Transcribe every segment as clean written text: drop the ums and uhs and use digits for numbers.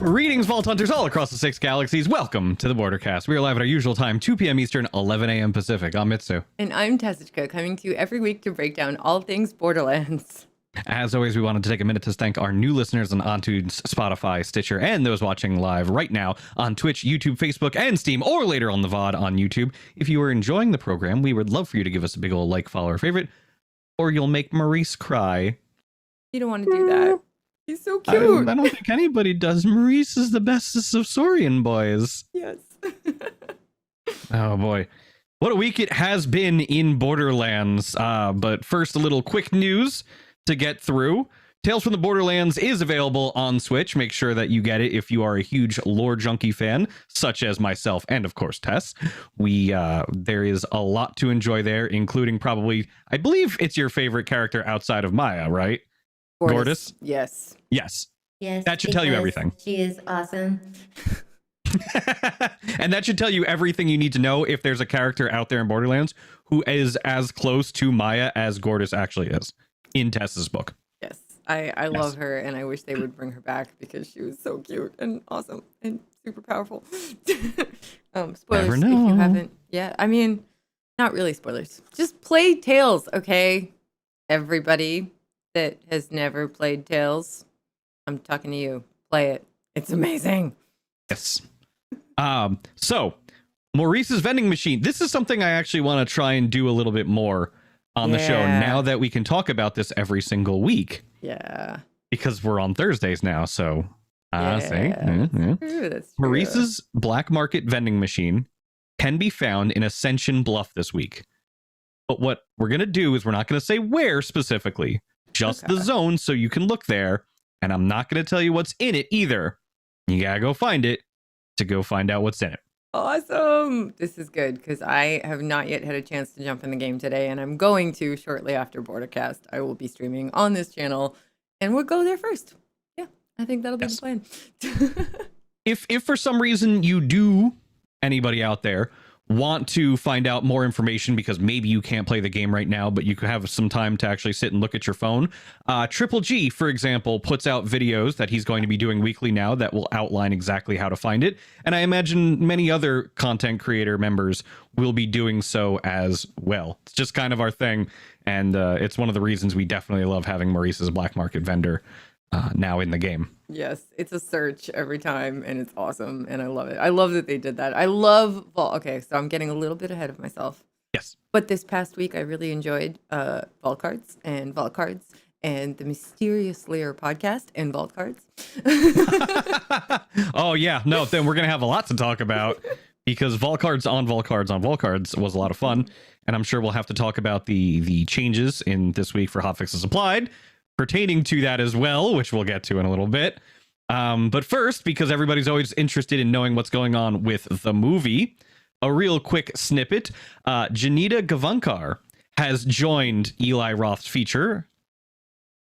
Greetings, Vault Hunters all across the 6 galaxies. Welcome to the Bordercast. We are live at our usual time, 2 p.m. Eastern, 11 a.m. Pacific. I'm Mitsu. And I'm Tessica, coming to you every week to break down all things Borderlands. As always, we wanted to take a minute to thank our new listeners on iTunes, Spotify, Stitcher, and those watching live right now on Twitch, YouTube, Facebook, and Steam, or later on the VOD on YouTube. If you are enjoying the program, we would love for you to give us a big old like, follow, or favorite, or you'll make Maurice cry. You don't want to do that. He's so cute. I don't think anybody does. Maurice is the bestest of Saurian boys. Yes. Oh boy. What a week it has been in Borderlands. But first, a little quick news to get through. Tales from the Borderlands is available on Switch. Make sure that you get it if you are a huge lore junkie fan, such as myself and, of course, Tess. There is a lot to enjoy there, including probably, I believe it's your favorite character outside of Maya, right? Gortys? Yes. Yes. Yes. That should tell you everything. She is awesome. And that should tell you everything you need to know if there's a character out there in Borderlands who is as close to Maya as Gortys actually is in Tess's book. Yes. I love her, and I wish they would bring her back because she was so cute and awesome and super powerful. Spoilers Never if know. you haven't. Yeah, I mean, not really spoilers. Just play Tales, okay? Everybody that has never played Tales, I'm talking to you. Play it. It's amazing. Yes. So Maurice's vending machine. This is something I actually want to try and do a little bit more on the show now that we can talk about this every single week. Yeah. Because we're on Thursdays now. So That's true, that's true. Maurice's black market vending machine can be found in Ascension Bluff this week. But what we're going to do is we're not going to say where specifically, just the zone so you can look there. And I'm not going to tell you what's in it either. You got to go find it to go find out what's in it. Awesome. This is good because I have not yet had a chance to jump in the game today, and I'm going to shortly after Bordercast. I will be streaming on this channel, and we'll go there first. Yeah, I think that'll be the plan. If for some reason you do, anybody out there, want to find out more information because maybe you can't play the game right now, but you could have some time to actually sit and look at your phone. Triple G, for example, puts out videos that he's going to be doing weekly now that will outline exactly how to find it. And I imagine many other content creator members will be doing so as well. It's just kind of our thing. And it's one of the reasons we definitely love having Maurice's black market vendor now in the game. Yes, it's a search every time, and it's awesome, and I love it. I love that they did that. I love Vault. Okay, so I'm getting a little bit ahead of myself. Yes. But this past week, I really enjoyed Vault Cards and the Mysterious Layer podcast and Vault Cards. Oh, yeah. No, then we're going to have a lot to talk about because Vault Cards on Vault Cards on Vault Cards was a lot of fun. And I'm sure we'll have to talk about the changes in this week for Hotfixes Applied pertaining to that as well, which we'll get to in a little bit. But first, because everybody's always interested in knowing what's going on with the movie, a real quick snippet. Janita Gavankar has joined Eli Roth's feature,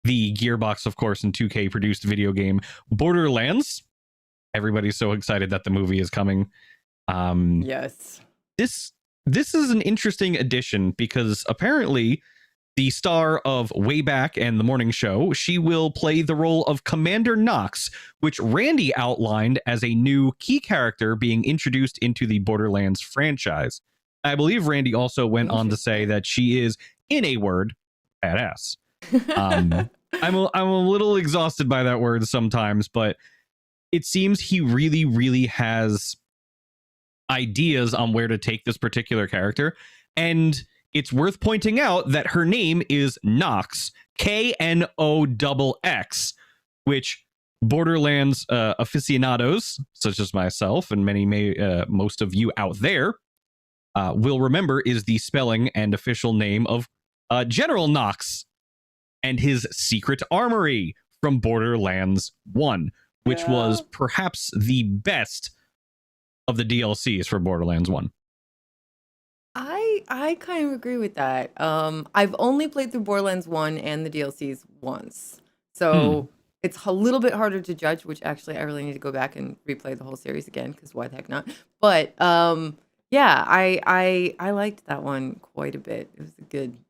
the Gearbox, of course, and 2K produced video game Borderlands. Everybody's so excited that the movie is coming. Yes. This is an interesting addition because apparently the star of Way Back and The Morning Show, she will play the role of Commander Knox, which Randy outlined as a new key character being introduced into the Borderlands franchise. I believe Randy also went on to say that she is, in a word, badass. I'm a little exhausted by that word sometimes, but it seems he really, really has ideas on where to take this particular character. And it's worth pointing out that her name is Knox, Knoxx, which Borderlands aficionados, such as myself and most of you out there, will remember is the spelling and official name of General Knox and his secret armory from Borderlands 1, which was perhaps the best of the DLCs for Borderlands 1. I kind of agree with that. I've only played through Borderlands 1 and the DLCs once. So it's a little bit harder to judge, which actually I really need to go back and replay the whole series again, because why the heck not? But yeah, I liked that one quite a bit. It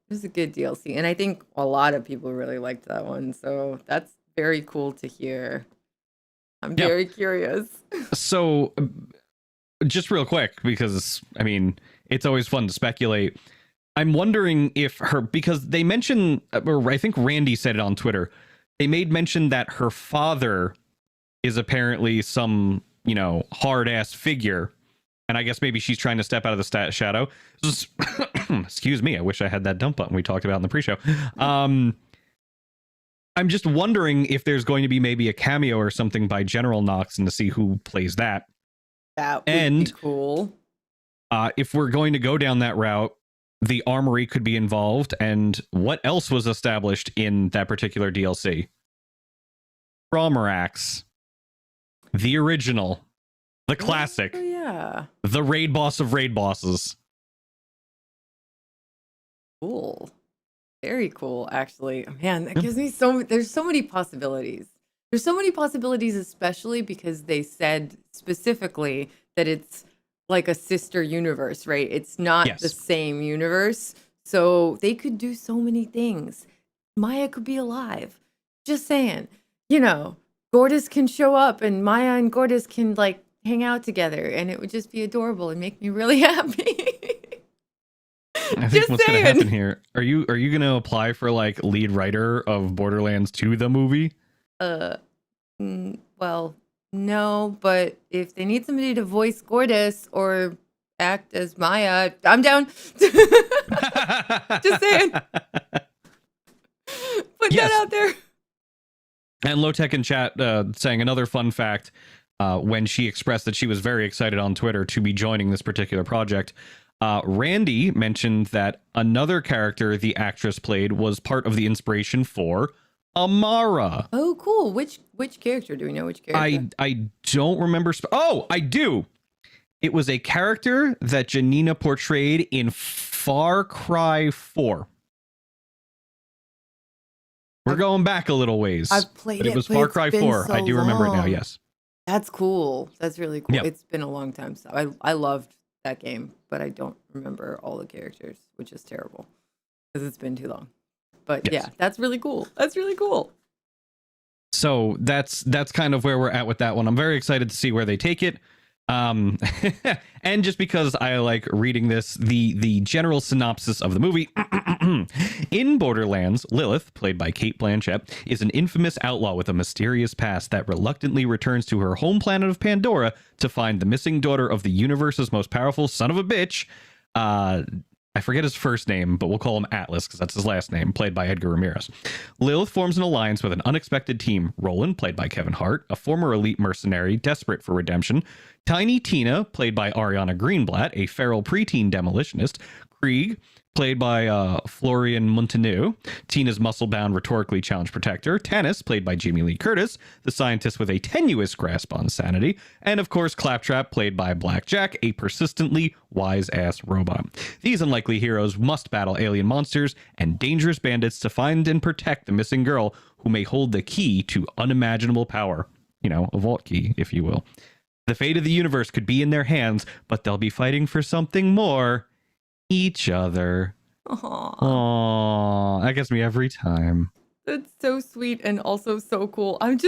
was a good DLC. And I think a lot of people really liked that one. So that's very cool to hear. I'm Yeah. very curious. So, just real quick, because I mean, it's always fun to speculate. I'm wondering if because they mentioned, or I think Randy said it on Twitter, they made mention that her father is apparently some, hard ass figure. And I guess maybe she's trying to step out of the shadow. Excuse me. I wish I had that dump button we talked about in the pre-show. I'm just wondering if there's going to be maybe a cameo or something by General Knox and to see who plays that. That would be cool. If we're going to go down that route, the armory could be involved. And what else was established in that particular DLC? Romarax, the original, the classic, the raid boss of raid bosses. Cool. Very cool, actually. Man, that gives me there's so many possibilities. There's so many possibilities, especially because they said specifically that it's like a sister universe, right? It's not the same universe. So they could do so many things. Maya could be alive. Just saying. Gortys can show up and Maya and Gortys can like hang out together and it would just be adorable and make me really happy. I think what's going to happen here, are you going to apply for like lead writer of Borderlands 2, the movie? Well, no, but if they need somebody to voice Gortys or act as Maya, I'm down. Just saying. Put that out there. And Lowtech in chat saying another fun fact, when she expressed that she was very excited on Twitter to be joining this particular project, Randy mentioned that another character the actress played was part of the inspiration for Amara. Oh, cool. Which character? Do we know which character? I don't remember. I do. It was a character that Janina portrayed in Far Cry 4. We're going back a little ways. I've played it. It was Far Cry 4. So I do remember it now, yes. That's cool. That's really cool. Yep. It's been a long time. So I loved that game, but I don't remember all the characters, which is terrible because it's been too long. But yeah, that's really cool. That's really cool. So that's kind of where we're at with that one. I'm very excited to see where they take it. And just because I like reading this, the general synopsis of the movie. In Borderlands, Lilith, played by Cate Blanchett, is an infamous outlaw with a mysterious past that reluctantly returns to her home planet of Pandora to find the missing daughter of the universe's most powerful son of a bitch. I forget his first name, but we'll call him Atlas because that's his last name, played by Edgar Ramirez. Lilith forms an alliance with an unexpected team. Roland, played by Kevin Hart, a former elite mercenary desperate for redemption. Tiny Tina, played by Ariana Greenblatt, a feral preteen demolitionist. Krieg, played by Florian Munteanu, Tina's muscle-bound, rhetorically challenged protector. Tannis, played by Jamie Lee Curtis, the scientist with a tenuous grasp on sanity. And, of course, Claptrap, played by Blackjack, a persistently wise-ass robot. These unlikely heroes must battle alien monsters and dangerous bandits to find and protect the missing girl who may hold the key to unimaginable power. A vault key, if you will. The fate of the universe could be in their hands, but they'll be fighting for something more. Each other. Aww. That gets me every time. That's so sweet and also so cool. I'm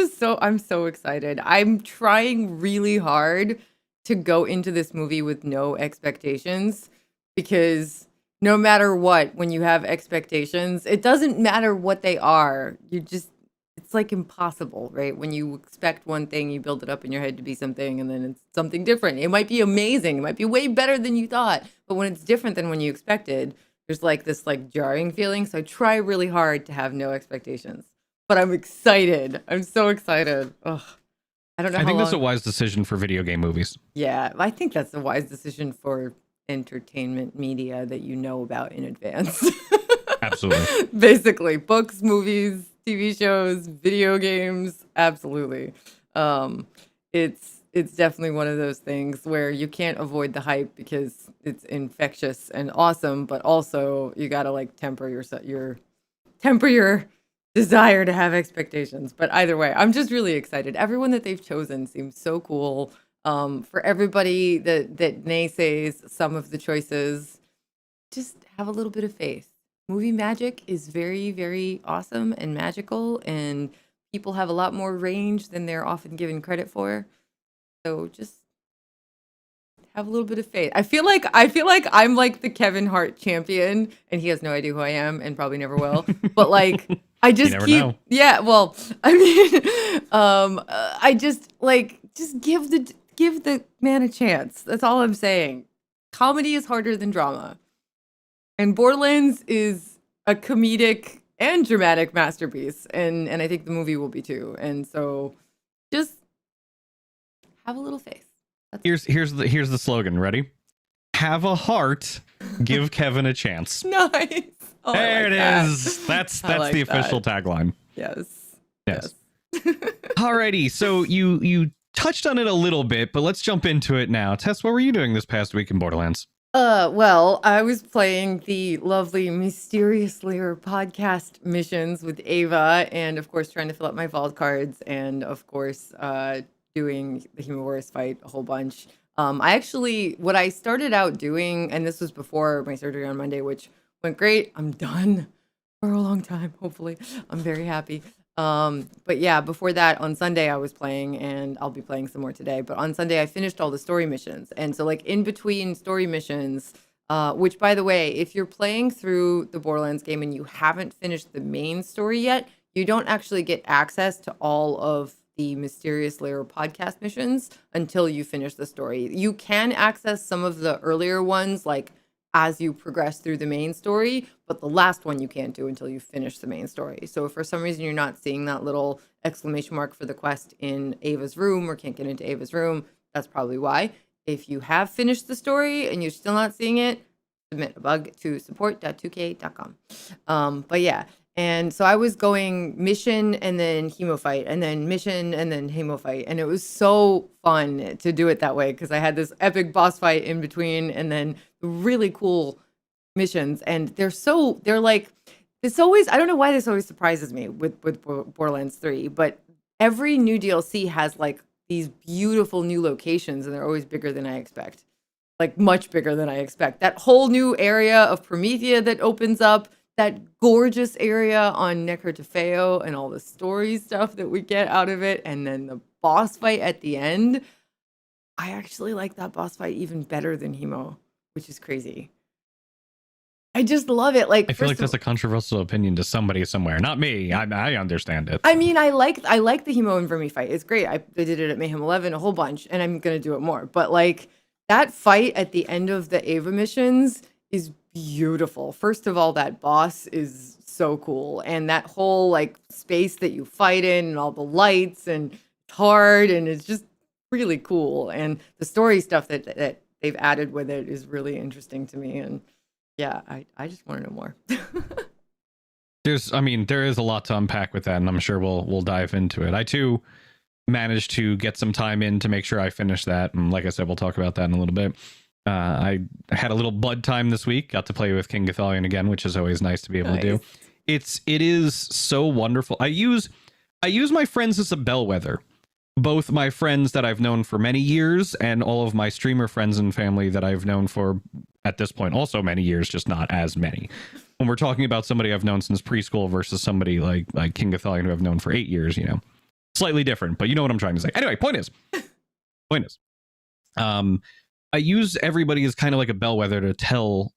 so excited. I'm trying really hard to go into this movie with no expectations because no matter what, when you have expectations, it doesn't matter what they are. It's like impossible, right? When you expect one thing, you build it up in your head to be something, and then it's something different. It might be amazing. It might be way better than you thought. But when it's different than when you expected, there's like this like jarring feeling. So I try really hard to have no expectations. But I'm excited. I'm so excited. Ugh. I don't know. I think that's a wise decision for video game movies. Yeah, I think that's a wise decision for entertainment media that you know about in advance. Absolutely. Basically, books, movies, TV shows, video games, absolutely. It's definitely one of those things where you can't avoid the hype because it's infectious and awesome, but also you gotta like temper your desire to have expectations. But either way, I'm just really excited. Everyone that they've chosen seems so cool. For everybody that naysays some of the choices, just have a little bit of faith. Movie magic is very, very awesome and magical, and people have a lot more range than they're often given credit for. So just have a little bit of faith. I feel like I'm like the Kevin Hart champion, and he has no idea who I am and probably never will. But like I just keep know. yeah, well, I mean I just like just give the man a chance. That's all I'm saying. Comedy is harder than drama. And Borderlands is a comedic and dramatic masterpiece, and I think the movie will be too. And so just have a little faith. Here's the slogan. Ready? Have a heart. Give Kevin a chance. Nice. Oh, there like it that. is. That's like the official tagline. Yes. Alrighty. So you touched on it a little bit, but let's jump into it now. Tess, what were you doing this past week in Borderlands? Well, I was playing the lovely Mysterious Lair podcast missions with Ava, and of course trying to fill up my vault cards, and of course doing the Hemosaurus fight a whole bunch. What I started out doing, and this was before my surgery on Monday, which went great. I'm done for a long time, hopefully. I'm very happy. But yeah, before that, on Sunday I was playing, and I'll be playing some more today. But on Sunday I finished all the story missions. And so like in between story missions, which by the way, if you're playing through the Borderlands game and you haven't finished the main story yet, you don't actually get access to all of the Mysterious Lair podcast missions until you finish the story. You can access some of the earlier ones, like as you progress through the main story, but the last one you can't do until you finish the main story. So if for some reason you're not seeing that little exclamation mark for the quest in Ava's room or can't get into Ava's room, that's probably why. If you have finished the story and you're still not seeing it, submit a bug to support.2k.com. But yeah, and so I was going mission and then hemo fight and then mission and then hemo fight. And it was so fun to do it that way because I had this epic boss fight in between and then really cool missions. And they're like, it's always, I don't know why this always surprises me with Borderlands 3, but every new DLC has like these beautiful new locations and they're always bigger than I expect. Like much bigger than I expect. That whole new area of Promethea that opens up, that gorgeous area on Necrotafeo and all the story stuff that we get out of it, and then the boss fight at the end. I actually like that boss fight even better than Hemo, which is crazy. I just love it. Like I feel like that's a controversial opinion to somebody somewhere. Not me. I understand it. I mean, I like the Hemo and Vermi fight. It's great. I did it at Mayhem 11 a whole bunch, and I'm gonna do it more. But like that fight at the end of the Ava missions is beautiful. First of all, that boss is so cool, and that whole like space that you fight in, and all the lights, and it's hard, and it's just really cool. And the story stuff that they've added with it is really interesting to me. And yeah, I just want to know more. There is a lot to unpack with that, and I'm sure we'll dive into it. I too managed to get some time in to make sure I finish that, and like I said, we'll talk about that in a little bit. I had a little bud time this week. Got to play with King Gathalion again, which is always nice to be able to do. It is so wonderful. I use my friends as a bellwether. Both my friends that I've known for many years and all of my streamer friends and family that I've known for, at this point, also many years, just not as many. When we're talking about somebody I've known since preschool versus somebody like King Gathalion who I've known for 8 years, slightly different, but you know what I'm trying to say. Anyway, point is, I use everybody as kind of like a bellwether to tell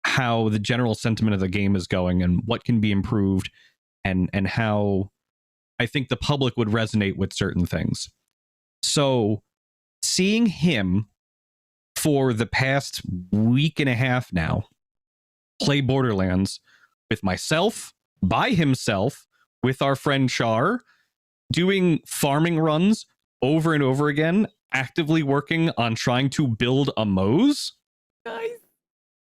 how the general sentiment of the game is going and what can be improved and how I think the public would resonate with certain things. So seeing him for the past week and a half now play Borderlands with myself, by himself, with our friend Char, doing farming runs over and over again, actively working on trying to build a Mose. Nice.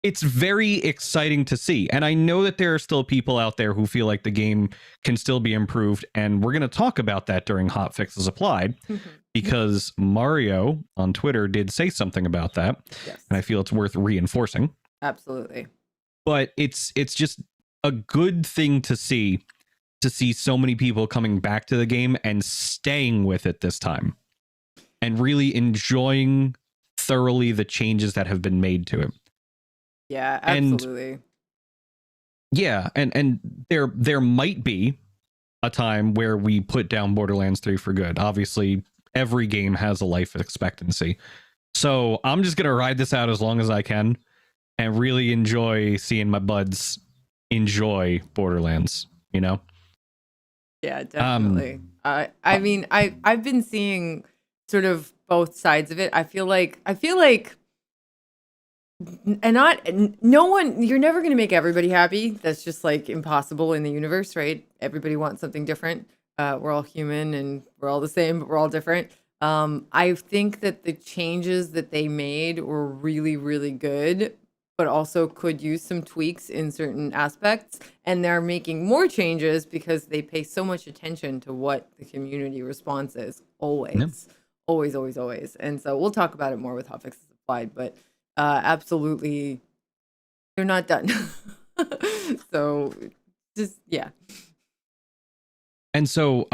It's very exciting to see. And I know that there are still people out there who feel like the game can still be improved. And we're going to talk about that during Hotfixes Applied, because Mario on Twitter did say something about that. Yes. And I feel it's worth reinforcing. Absolutely. But it's just a good thing to see so many people coming back to the game and staying with it this time and really enjoying thoroughly the changes that have been made to it. Yeah, absolutely. And there might be a time where we put down Borderlands 3 for good. Obviously, every game has a life expectancy. So I'm just going to ride this out as long as I can and really enjoy seeing my buds enjoy Borderlands, you know? Yeah, definitely. I mean, I've been seeing sort of both sides of it. I feel like and not no one, you're never going to make everybody happy. That's just like impossible in the universe, right? Everybody wants something different. We're all human and we're all the same, but we're all different. I think that the changes that they made were really, really good, but also could use some tweaks in certain aspects. And they're making more changes because they pay so much attention to what the community response is always, Yep. always. And so we'll talk about it more with Hotfixes applied, but absolutely, they're not done. So just, yeah. And so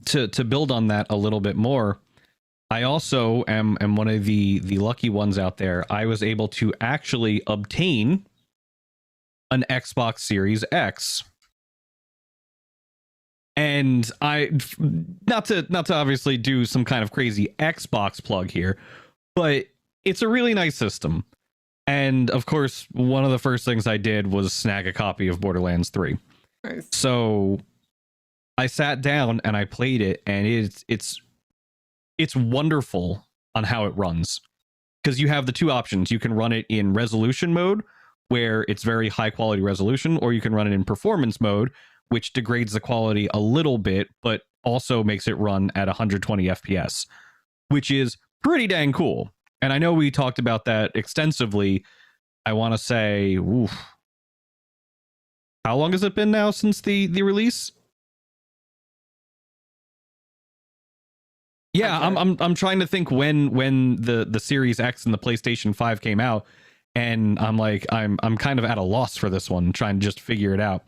to build on that a little bit more, I also am one of the lucky ones out there. I was able to actually obtain an Xbox Series X. And I not to obviously do some kind of crazy Xbox plug here, but it's a really nice system. And of course, one of the first things I did was snag a copy of Borderlands 3. Nice. So I sat down and I played it, and it's wonderful on how it runs, because you have the two options. You can run it in resolution mode, where it's very high quality resolution, or you can run it in performance mode, which degrades the quality a little bit, but also makes it run at 120 FPS, which is pretty dang cool. And I know we talked about that extensively. I want to say, oof, how long has it been now since the release? Yeah, I'm trying to think when the Series X and the PlayStation 5 came out, and I'm like I'm kind of at a loss for this one, trying to just figure it out.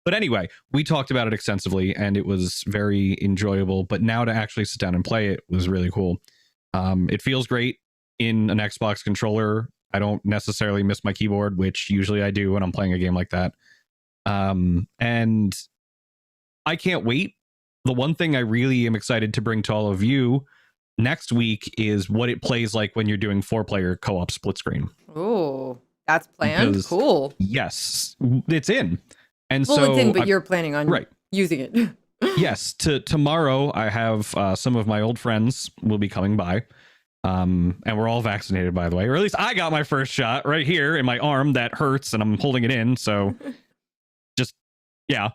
But anyway, we talked about it extensively, and it was very enjoyable. But now to actually sit down and play it was really cool. It feels great in an Xbox controller. I don't necessarily miss my keyboard, which usually I do when I'm playing a game like that. And I can't wait. The one thing I really am excited to bring to all of you next week is what it plays like when you're doing 4-player co-op split screen. Oh, that's planned. Because, cool. Yes, it's in. And well, so it's in, but you're planning on using it. Yes, tomorrow I have some of my old friends will be coming by. And we're all vaccinated, by the way, or at least I got my first shot right here in my arm that hurts and I'm holding it in. So just, yeah.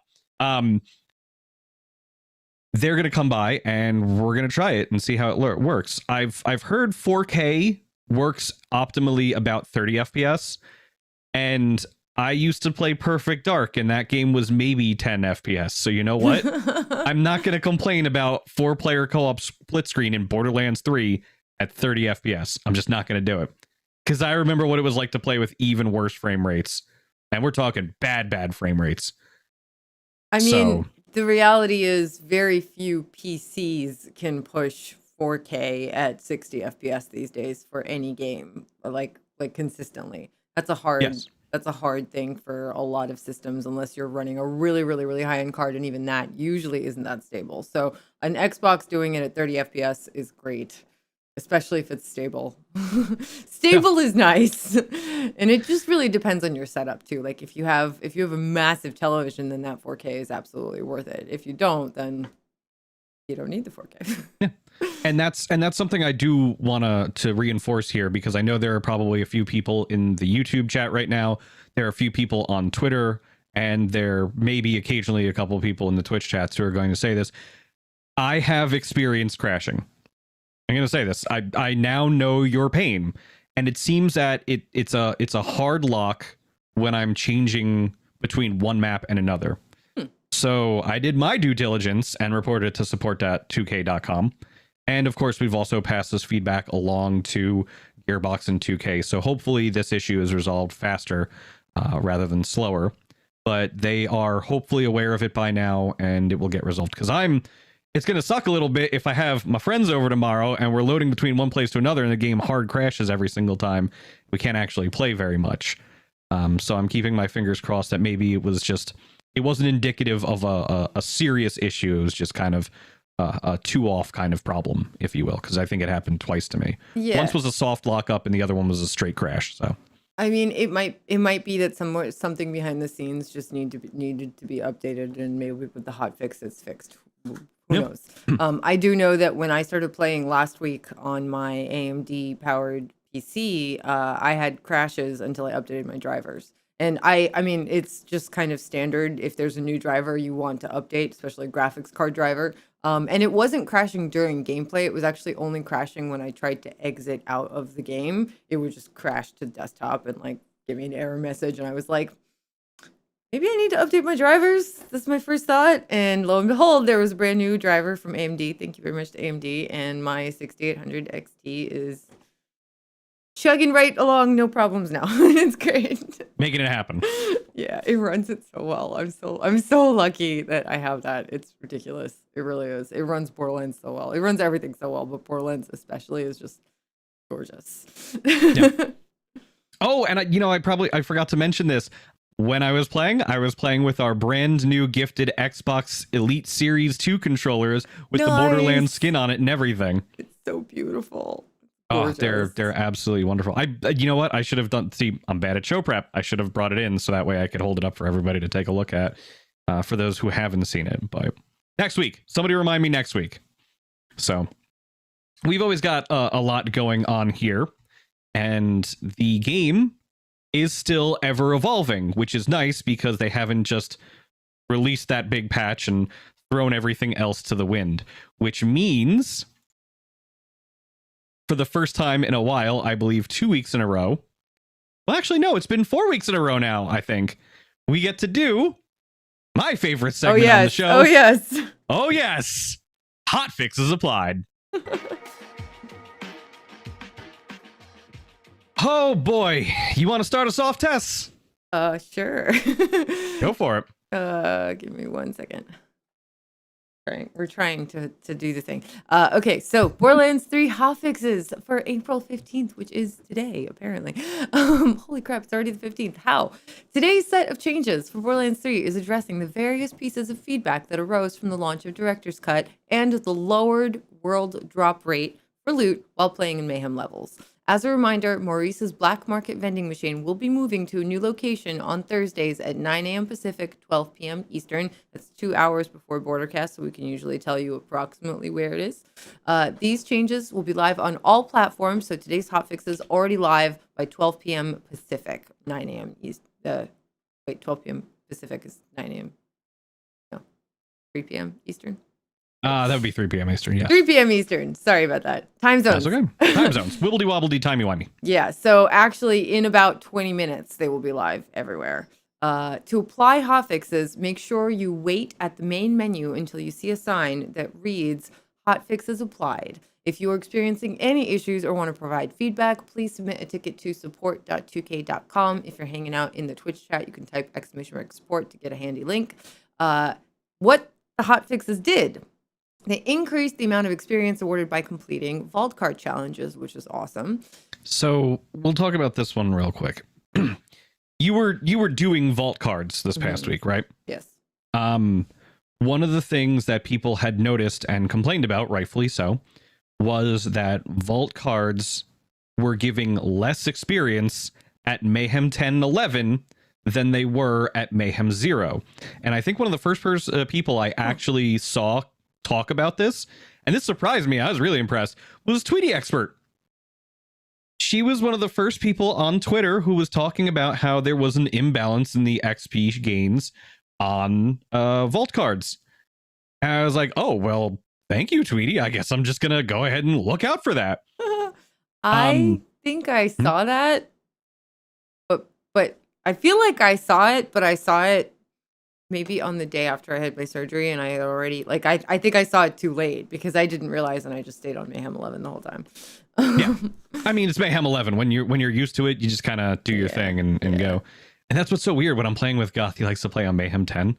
They're going to come by and we're going to try it and see how it works. I've heard 4K works optimally about 30 FPS, and I used to play Perfect Dark, and that game was maybe 10 FPS. So you know what? I'm not going to complain about 4-player co-op split screen in Borderlands 3 at 30 FPS. I'm just not going to do it, because I remember what it was like to play with even worse frame rates, and we're talking bad frame rates. I mean, the reality is very few PCs can push 4K at 60 FPS these days for any game, like consistently. That's a hard thing for a lot of systems, unless you're running a really high-end card, and even that usually isn't that stable. So an Xbox doing it at 30 FPS is great, especially if it's stable. Stable is nice. And it just really depends on your setup too. Like if you have a massive television, then that 4K is absolutely worth it. If you don't, then you don't need the 4K. Yeah. And that's something I do want to reinforce here, because I know there are probably a few people in the YouTube chat right now. There are a few people on Twitter, and there may be occasionally a couple of people in the Twitch chats who are going to say this. I have experienced crashing. I'm going to say this. I now know your pain, and it seems that it's a hard lock when I'm changing between one map and another. So I did my due diligence and reported it to support.2k.com. And of course, we've also passed this feedback along to Gearbox and 2K. So hopefully this issue is resolved faster rather than slower. But they are hopefully aware of it by now, and it will get resolved. Because it's going to suck a little bit if I have my friends over tomorrow and we're loading between one place to another and the game hard crashes every single time. We can't actually play very much. So I'm keeping my fingers crossed that maybe it was just it wasn't indicative of a serious issue. It was just kind of a two off kind of problem, if you will, because I think it happened twice to me. Yeah. Once was a soft lock up and the other one was a straight crash. So I mean, it might be that something behind the scenes just needed to be updated, and maybe with the hotfix it's fixed. Who knows? I do know that when I started playing last week on my AMD powered PC, I had crashes until I updated my drivers. And I mean, it's just kind of standard. If there's a new driver you want to update, especially a graphics card driver. And it wasn't crashing during gameplay. It was actually only crashing when I tried to exit out of the game. It would just crash to desktop and like give me an error message. And I was like, maybe I need to update my drivers. That's my first thought. And lo and behold, there was a brand new driver from AMD. Thank you very much to AMD. And my 6800 XT is chugging right along, no problems now. It's great. making it happen. Yeah, it runs it so well. I'm so lucky that I have that. It's ridiculous. It really is. It runs Borderlands so well. It runs everything so well, but Borderlands especially is just gorgeous. Yeah. Oh, and I forgot to mention this. When I was playing with our brand new gifted Xbox Elite Series 2 controllers with the Borderlands skin on it and everything. It's so beautiful. Oh, they're absolutely wonderful. You know what? I should have done. See, I'm bad at show prep. I should have brought it in so that way I could hold it up for everybody to take a look at. For those who haven't seen it, but next week, somebody remind me next week. So we've always got a lot going on here, and the game is still ever evolving, which is nice because they haven't just released that big patch and thrown everything else to the wind, which means, for the first time in a while, I believe 2 weeks in a row. Well, actually, no, it's been 4 weeks in a row now, I think. We get to do my favorite segment on the show. Oh, yes. Oh, yes. Hotfixes applied. Oh, boy. You want to start us off, Tess? Sure. Go for it. Give me 1 second. We're trying to do the thing. Okay, so Borderlands 3 hotfixes for April 15th, which is today, apparently. Holy crap, it's already the 15th. How? Today's set of changes for Borderlands 3 is addressing the various pieces of feedback that arose from the launch of Director's Cut and the lowered world drop rate for loot while playing in Mayhem levels. As a reminder, Maurice's Black Market vending machine will be moving to a new location on Thursdays at 9 a.m. Pacific, 12 p.m. Eastern. That's 2 hours before Bordercast, so we can usually tell you approximately where it is. These changes will be live on all platforms, so today's hotfix is already live by 12 p.m. Pacific, 9 a.m. East. 12 p.m. Pacific is 9 a.m. No, 3 p.m. Eastern. That would be 3 p.m. Eastern, yeah. 3 p.m. Eastern. Sorry about that. Time zones. That's okay. Time zones. Wibbledy-wobbledy, timey-wimey. Yeah, so actually in about 20 minutes, they will be live everywhere. To apply hotfixes, make sure you wait at the main menu until you see a sign that reads Hotfixes Applied. If you are experiencing any issues or want to provide feedback, please submit a ticket to support.2k.com. If you're hanging out in the Twitch chat, you can type !support to get a handy link. What the hotfixes did: they increased the amount of experience awarded by completing vault card challenges, which is awesome. So we'll talk about this one real quick. You were doing vault cards this past week, right? Yes. One of the things that people had noticed and complained about, rightfully so, was that vault cards were giving less experience at Mayhem 10 and 11 than they were at Mayhem 0. And I think one of the first people I actually saw talk about this, and this surprised me, I was really impressed, was Tweety Expert. She was one of the first people on Twitter who was talking about how there was an imbalance in the XP gains on vault cards. And I was like, oh, well, thank you, Tweety. I guess I'm just going to go ahead and look out for that. I think I saw that, but I feel like I saw it, but I saw it maybe on the day after I had my surgery, and I had already, like, I think I saw it too late because I didn't realize, and I just stayed on Mayhem 11 the whole time. Yeah. I mean, it's Mayhem 11. When you're used to it, you just kind of do your thing and go. And that's what's so weird. When I'm playing with Goth, he likes to play on Mayhem 10.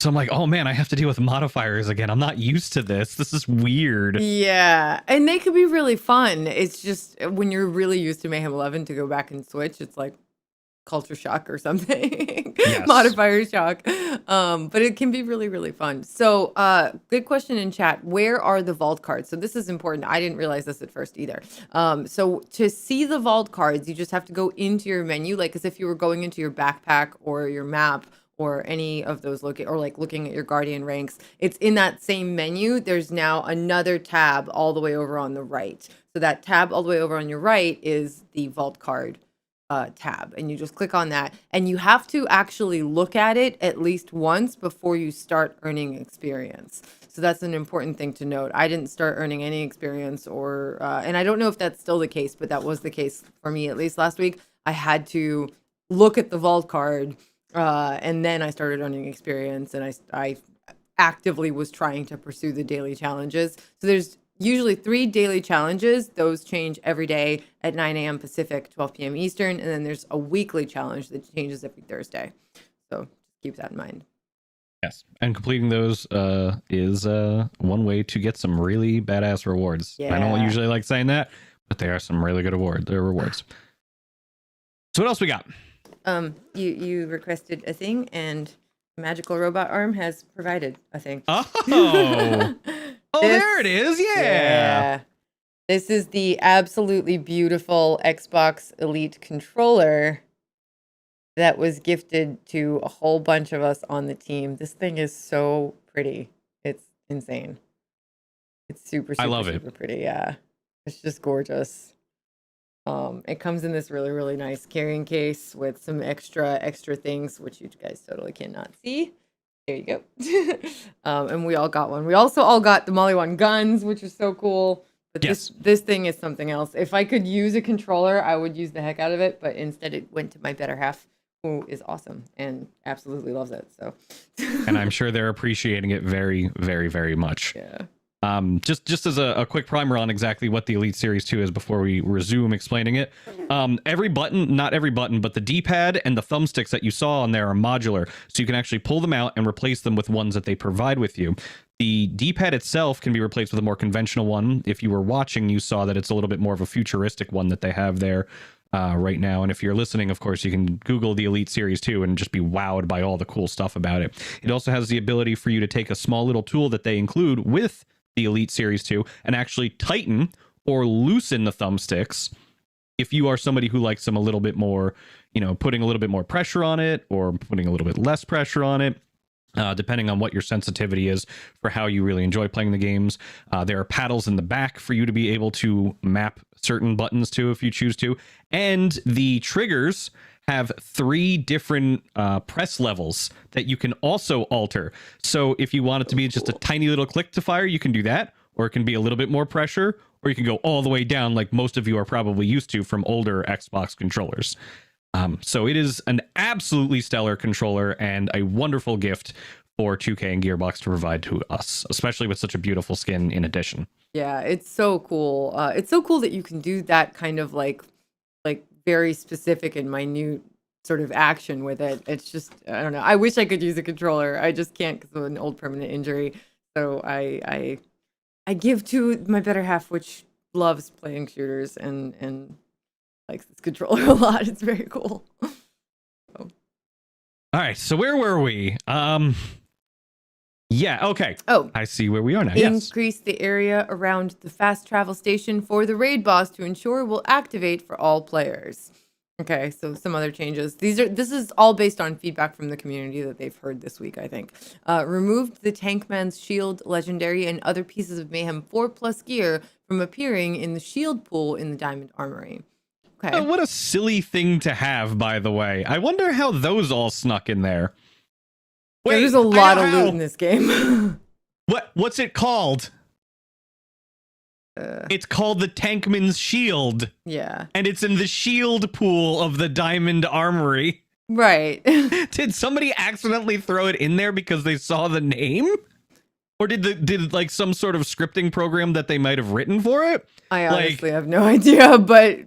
So I'm like, oh man, I have to deal with modifiers again. I'm not used to this. This is weird. Yeah. And they could be really fun. It's just when you're really used to Mayhem 11 to go back and switch, it's like culture shock or something. Yes. modifier shock. But it can be really, really fun. So good question in chat. Where are the vault cards? So this is important. I didn't realize this at first either. So to see the vault cards, you just have to go into your menu, like as if you were going into your backpack or your map or any of those or like looking at your guardian ranks. It's in that same menu. There's now another tab all the way over on the right. So that tab all the way over on your right is the vault card tab, and you just click on that, and you have to actually look at it at least once before you start earning experience. So that's an important thing to note. I didn't start earning any experience, and I don't know if that's still the case, but that was the case for me at least last week. I had to look at the vault card, and then I started earning experience, and I actively was trying to pursue the daily challenges. So there's usually 3 daily challenges. Those change every day at 9 a.m. Pacific, 12 p.m. Eastern. And then there's a weekly challenge that changes every Thursday. So keep that in mind. Yes. And completing those is one way to get some really badass rewards. Yeah. I don't usually like saying that, but they are some really good rewards. So what else we got? You requested a thing, and Magical Robot Arm has provided a thing. Oh. Oh, there it is. Yeah. This is the absolutely beautiful Xbox Elite controller that was gifted to a whole bunch of us on the team. This thing is so pretty. It's insane. It's super pretty. Yeah. It's just gorgeous. It comes in this really, really nice carrying case with some extra things, which you guys totally cannot see. There you go. And we all got one. We also all got the Molly 1 guns, which is so cool. But this thing is something else. If I could use a controller, I would use the heck out of it. But instead, it went to my better half, who is awesome and absolutely loves it. So, and I'm sure they're appreciating it very, very, very much. Yeah. Just as a quick primer on exactly what the Elite Series 2 is before we resume explaining it. Not every button, but the D-pad and the thumbsticks that you saw on there are modular, so you can actually pull them out and replace them with ones that they provide with you. The D-pad itself can be replaced with a more conventional one. If you were watching, you saw that it's a little bit more of a futuristic one that they have there right now. And if you're listening, of course, you can Google the Elite Series 2 and just be wowed by all the cool stuff about it. It also has the ability for you to take a small little tool that they include with the Elite Series 2 and actually tighten or loosen the thumbsticks if you are somebody who likes them a little bit more, putting a little bit more pressure on it or putting a little bit less pressure on it, depending on what your sensitivity is for how you really enjoy playing the games. There are paddles in the back for you to be able to map certain buttons to if you choose to, and the triggers have 3 different press levels that you can also alter. So if you want it to be just a tiny little click to fire, you can do that, or it can be a little bit more pressure, or you can go all the way down like most of you are probably used to from older Xbox controllers. So it is an absolutely stellar controller and a wonderful gift for 2K and Gearbox to provide to us, especially with such a beautiful skin in addition. Yeah, it's so cool. It's so cool that you can do that kind of like very specific and minute sort of action with it. It's just, I don't know. I wish I could use a controller. I just can't because of an old permanent injury. So I give to my better half, which loves playing shooters and likes this controller a lot. It's very cool. So. All right. So where were we? Yeah. Okay. Oh, I see where we are now. Increase the area around the fast travel station for the raid boss to ensure will activate for all players. Okay, so some other changes. This is all based on feedback from the community that they've heard this week, I think. Removed the Tankman's Shield Legendary and other pieces of Mayhem 4+ gear from appearing in the shield pool in the Diamond Armory. Okay. What a silly thing to have, by the way. I wonder how those all snuck in there. Wait, there's a lot of loot in this game. What's it called? It's called the Tankman's Shield. Yeah. And it's in the shield pool of the Diamond Armory. Right. Did somebody accidentally throw it in there because they saw the name? Or did like some sort of scripting program that they might have written for it? I honestly have no idea, but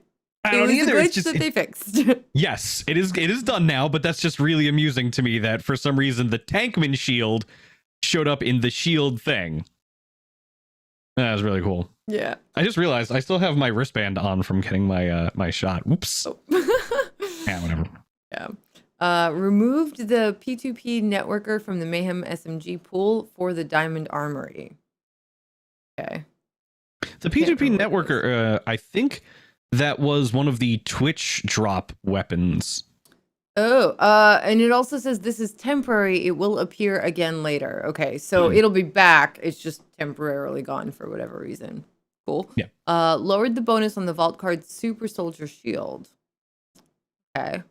I don't either. It's just that they fixed. Yes, it is done now, but that's just really amusing to me that for some reason the Tankman Shield showed up in the shield thing. That was really cool. Yeah. I just realized I still have my wristband on from getting my my shot. Oops. Oh. Yeah, whatever. Yeah. Removed the P2P networker from the Mayhem SMG pool for the Diamond Armory. Okay. The P2P networker, I think that was one of the Twitch drop weapons. Oh, and it also says this is temporary. It will appear again later. Okay, so it'll be back. It's just temporarily gone for whatever reason. Cool. Yeah. Lowered the bonus on the Vault card Super Soldier Shield. Okay.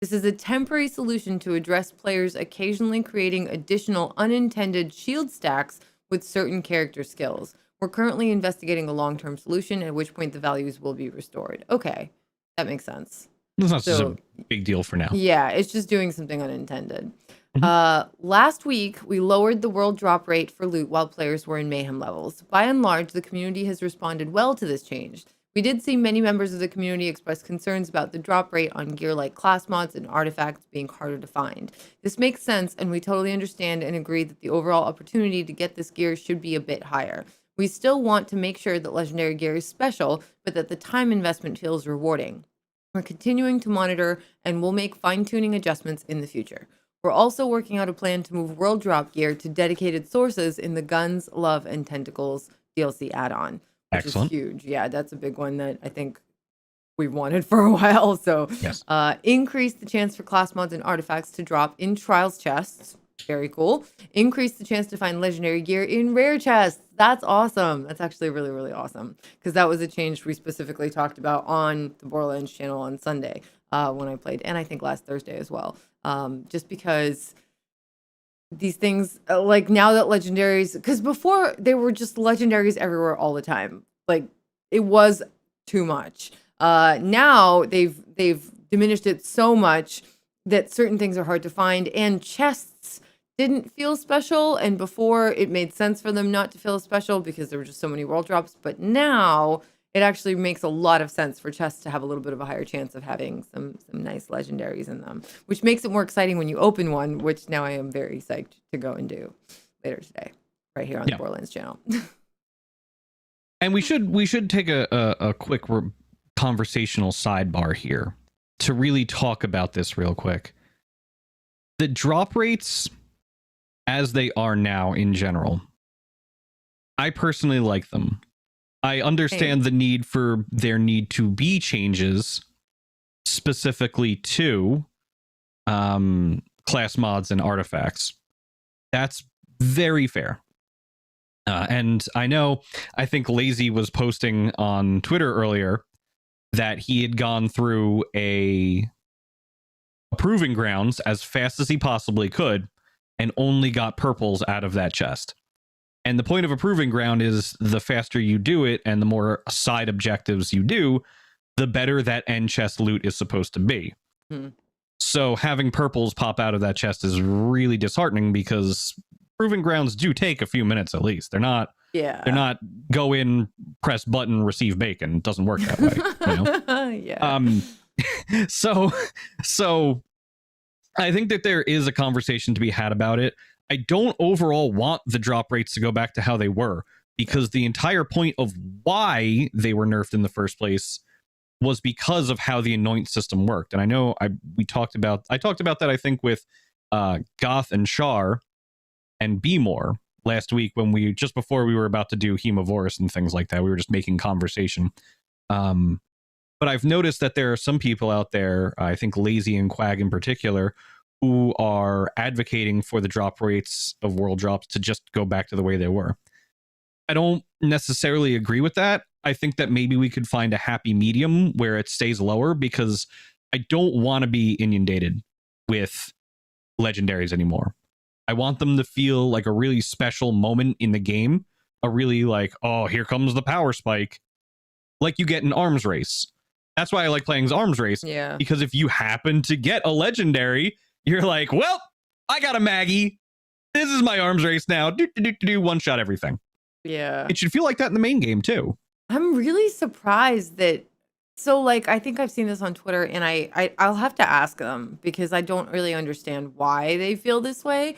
This is a temporary solution to address players occasionally creating additional unintended shield stacks with certain character skills. We're currently investigating a long-term solution, at which point the values will be restored. Okay, that makes sense. It's not such a big deal for now. Yeah, it's just doing something unintended. Last week, we lowered the world drop rate for loot while players were in Mayhem levels. By and large, the community has responded well to this change. We did see many members of the community express concerns about the drop rate on gear like class mods and artifacts being harder to find. This makes sense, and we totally understand and agree that the overall opportunity to get this gear should be a bit higher. We still want to make sure that legendary gear is special, but that the time investment feels rewarding. We're continuing to monitor, and we'll make fine-tuning adjustments in the future. We're also working out a plan to move world drop gear to dedicated sources in the Guns, Love, and Tentacles DLC add-on. Which Excellent. is huge. Yeah, that's a big one that I think we've wanted for a while. So yes. Increase the chance for class mods and artifacts to drop in trials chests. Very cool. Increase the chance to find legendary gear in rare chests. That's awesome. That's actually really, really awesome. Because that was a change we specifically talked about on the Borderlands channel on Sunday when I played. And I think last Thursday as well. Just because these things, like now that legendaries, because before they were just legendaries everywhere all the time. Like it was too much. Now they've diminished it so much that certain things are hard to find, and chests didn't feel special. And before it made sense for them not to feel special because there were just so many world drops. But now it actually makes a lot of sense for chests to have a little bit of a higher chance of having some nice legendaries in them, which makes it more exciting when you open one, which now I am very psyched to go and do later today, right here on the Borderlands channel. And we should take a quick conversational sidebar here to really talk about this real quick. The drop rates as they are now in general, I personally like them. I understand the need for there need to be changes specifically to class mods and artifacts. That's very fair. And I think Lazy was posting on Twitter earlier that he had gone through a proving grounds as fast as he possibly could and only got purples out of that chest. And the point of a proving ground is the faster you do it and the more side objectives you do, the better that end chest loot is supposed to be. So having purples pop out of that chest is really disheartening because proving grounds do take a few minutes at least. They're not go in, press button, receive bacon. It doesn't work that way. You know? So I think that there is a conversation to be had about it. I don't overall want the drop rates to go back to how they were, because the entire point of why they were nerfed in the first place was because of how the anoint system worked. And I know I talked about that, I think, with Goth and Char and Beemore last week when just before we were about to do Hemovorus and things like that. We were just making conversation. But I've noticed that there are some people out there, I think Lazy and Quag in particular, who are advocating for the drop rates of world drops to just go back to the way they were. I don't necessarily agree with that. I think that maybe we could find a happy medium where it stays lower, because I don't want to be inundated with legendaries anymore. I want them to feel like a really special moment in the game, a really like, oh, here comes the power spike, like you get in Arms Race. That's why I like playing Arms Race. Yeah. Because if you happen to get a legendary, you're like, well, I got a Maggie. This is my Arms Race now. One shot everything. Yeah. It should feel like that in the main game too. I'm really surprised that. So, like, I think I've seen this on Twitter, and I'll have to ask them because I don't really understand why they feel this way.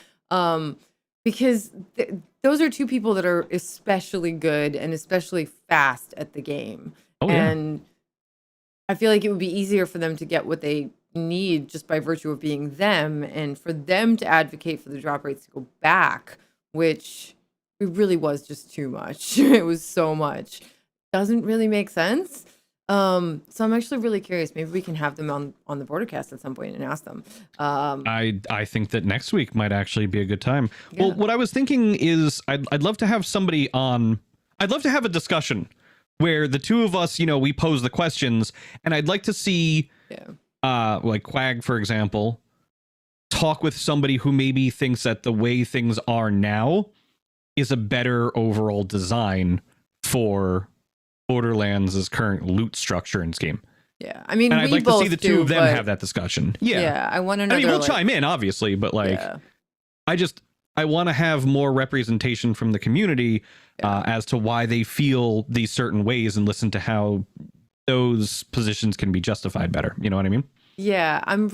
Because those are two people that are especially good and especially fast at the game. Oh, yeah. And I feel like it would be easier for them to get what they need just by virtue of being them, and for them to advocate for the drop rates to go back, which it really was just too much. It was so much. Doesn't really make sense. So I'm actually really curious. Maybe we can have them on the Bordercast at some point and ask them. I think that next week might actually be a good time. Yeah. Well, what I was thinking is I'd love to have somebody on. I'd love to have a discussion where the two of us, we pose the questions, and I'd like to see, like Quag, for example, talk with somebody who maybe thinks that the way things are now is a better overall design for Borderlands' current loot structure and scheme. Yeah, I mean, and I'd we like to both see the two of them but have that discussion. Yeah, I want to know. I mean, we'll chime in, obviously, but I want to have more representation from the community as to why they feel these certain ways and listen to how those positions can be justified better. You know what I mean? Yeah, I'm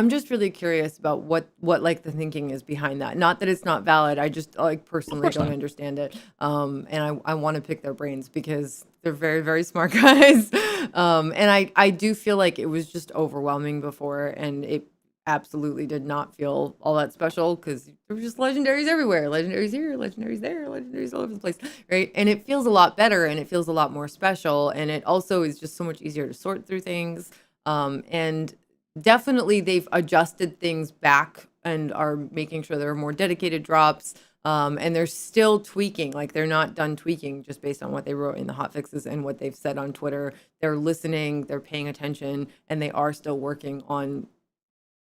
just really curious about what like the thinking is behind that. Not that it's not valid. I just like personally don't understand it. And I want to pick their brains because they're very, very smart guys. And I do feel like it was just overwhelming before, and it absolutely did not feel all that special because there were just legendaries everywhere. Legendaries here, legendaries there, legendaries all over the place, right? And it feels a lot better and it feels a lot more special. And it also is just so much easier to sort through things. And definitely they've adjusted things back and are making sure there are more dedicated drops. And they're still tweaking, like they're not done tweaking just based on what they wrote in the hotfixes and what they've said on Twitter. They're listening, they're paying attention, and they are still working on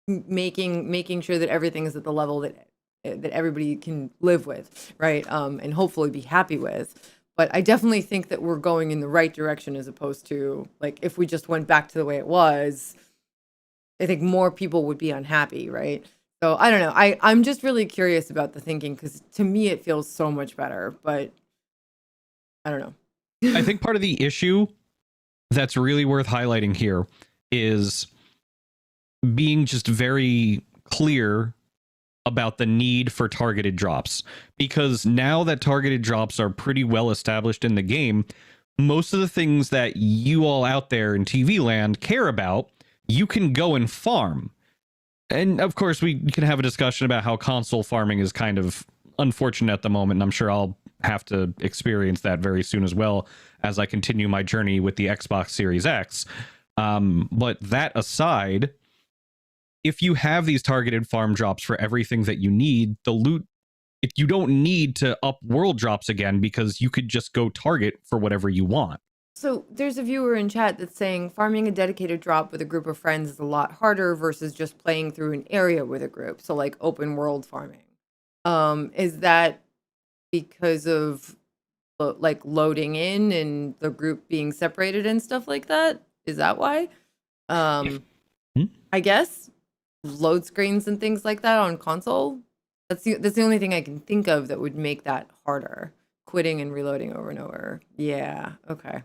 making sure that everything is at the level that everybody can live with, right? And hopefully be happy with. But I definitely think that we're going in the right direction as opposed to like if we just went back to the way it was, I think more people would be unhappy, right? So I don't know. I'm just really curious about the thinking because to me it feels so much better, but I don't know. I think part of the issue that's really worth highlighting here is being just very clear about the need for targeted drops, because now that targeted drops are pretty well established in the game, most of the things that you all out there in TV land care about, you can go and farm. And of course, we can have a discussion about how console farming is kind of unfortunate at the moment. And I'm sure I'll have to experience that very soon as well as I continue my journey with the Xbox Series X. But that aside, if you have these targeted farm drops for everything that you need, the loot, you don't need to up world drops again because you could just go target for whatever you want. So there's a viewer in chat that's saying farming a dedicated drop with a group of friends is a lot harder versus just playing through an area with a group. So like open world farming. Is that because of like loading in and the group being separated and stuff like that? Is that why? I guess load screens and things like that on console. That's the only thing I can think of that would make that harder. Quitting and reloading over and over. Yeah. Okay.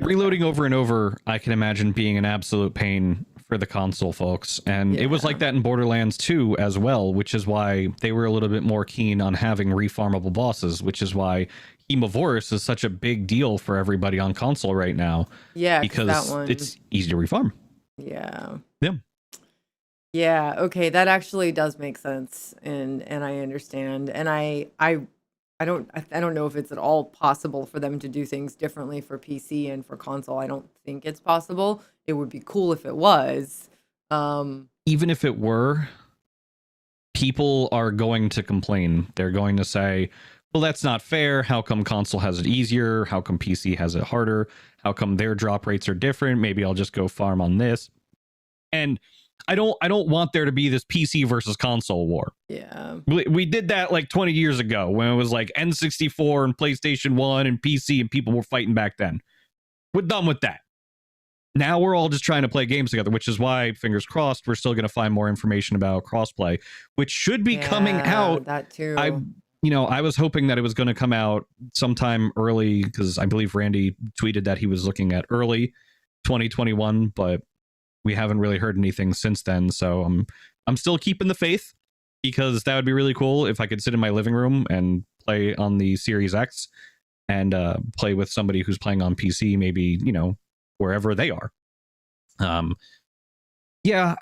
Reloading over and over, I can imagine being an absolute pain for the console folks. And it was like that in Borderlands 2 as well, which is why they were a little bit more keen on having refarmable bosses, which is why Hemovorus is such a big deal for everybody on console right now. Yeah, because it's easy to refarm. Yeah. Yeah. Yeah. Okay, that actually does make sense, and I understand, and I don't know if it's at all possible for them to do things differently for PC and for console. I don't think it's possible. It would be cool if it was. Even if it were, people are going to complain. They're going to say, well, that's not fair. How come console has it easier? How come PC has it harder? How come their drop rates are different? Maybe I'll just go farm on this. And I don't want there to be this PC versus console war. Yeah. We did that like 20 years ago when it was like N64 and PlayStation 1 and PC and people were fighting back then. We're done with that. Now we're all just trying to play games together, which is why, fingers crossed, we're still going to find more information about crossplay, which should be coming out. That too. I was hoping that it was going to come out sometime early because I believe Randy tweeted that he was looking at early 2021, but we haven't really heard anything since then. So I'm still keeping the faith because that would be really cool if I could sit in my living room and play on the Series X and play with somebody who's playing on PC, maybe, wherever they are. Yeah,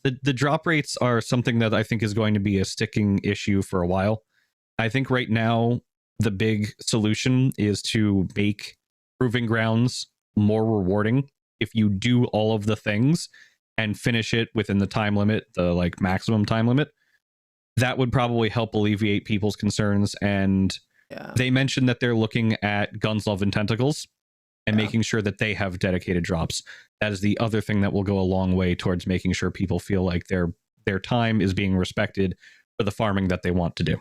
the drop rates are something that I think is going to be a sticking issue for a while. I think right now the big solution is to make Proving Grounds more rewarding. If you do all of the things and finish it within the time limit, the like maximum time limit, that would probably help alleviate people's concerns. And Yeah. they mentioned that they're looking at Guns, Love, and Tentacles and Yeah. making sure that they have dedicated drops. That is the other thing that will go a long way towards making sure people feel like their time is being respected for the farming that they want to do.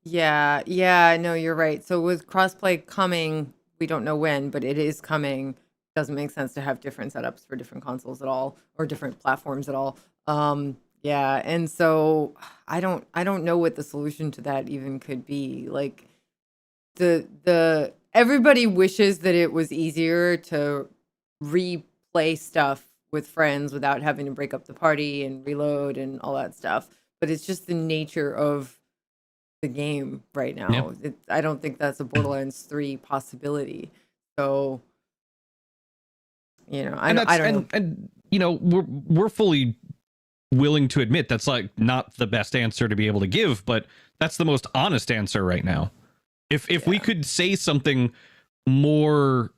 Yeah, yeah, no, you're right. So with crossplay coming, we don't know when, but it is coming. Doesn't make sense to have different setups for different consoles at all or different platforms at all. Yeah, and so I don't know what the solution to that even could be. Like the everybody wishes that it was easier to replay stuff with friends without having to break up the party and reload and all that stuff. But it's just the nature of the game right Yeah. now. I don't think that's a Borderlands 3 possibility. So, I And don't I that's don't know. and you know, we're fully willing to admit that's like not the best answer to be able to give, but that's the most honest answer right now. If we Yeah. could say something more,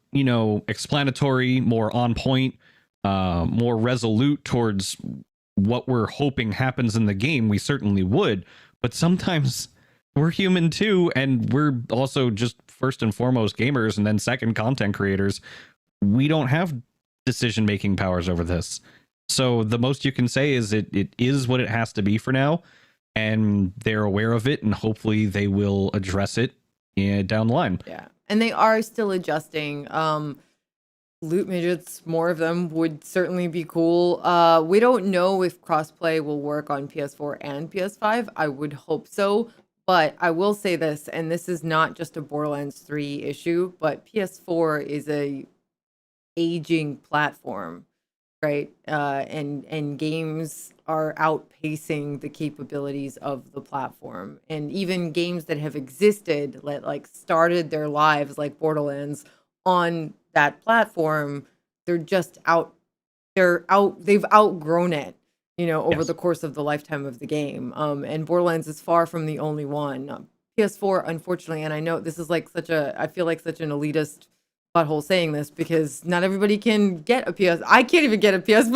explanatory, more on point, more resolute towards what we're hoping happens in the game, we certainly would. But sometimes we're human too, and we're also just first and foremost gamers, and then second content creators. We don't have decision making powers over this. So the most you can say is it is what it has to be for now, and they're aware of it, and hopefully they will address it down the line. Yeah. And they are still adjusting. Loot midgets, more of them would certainly be cool. We don't know if crossplay will work on PS4 and PS5. I would hope so. But I will say this, and this is not just a Borderlands 3 issue, but PS4 is a aging platform, right? And games are outpacing the capabilities of the platform. And even games that have existed, like started their lives like Borderlands on that platform, they're just out. They've outgrown it, over Yes. the course of the lifetime of the game. And Borderlands is far from the only one. PS4, unfortunately, and I know this is like I feel like such an elitist butthole saying this because not everybody can get a PS. I can't even get a PS5.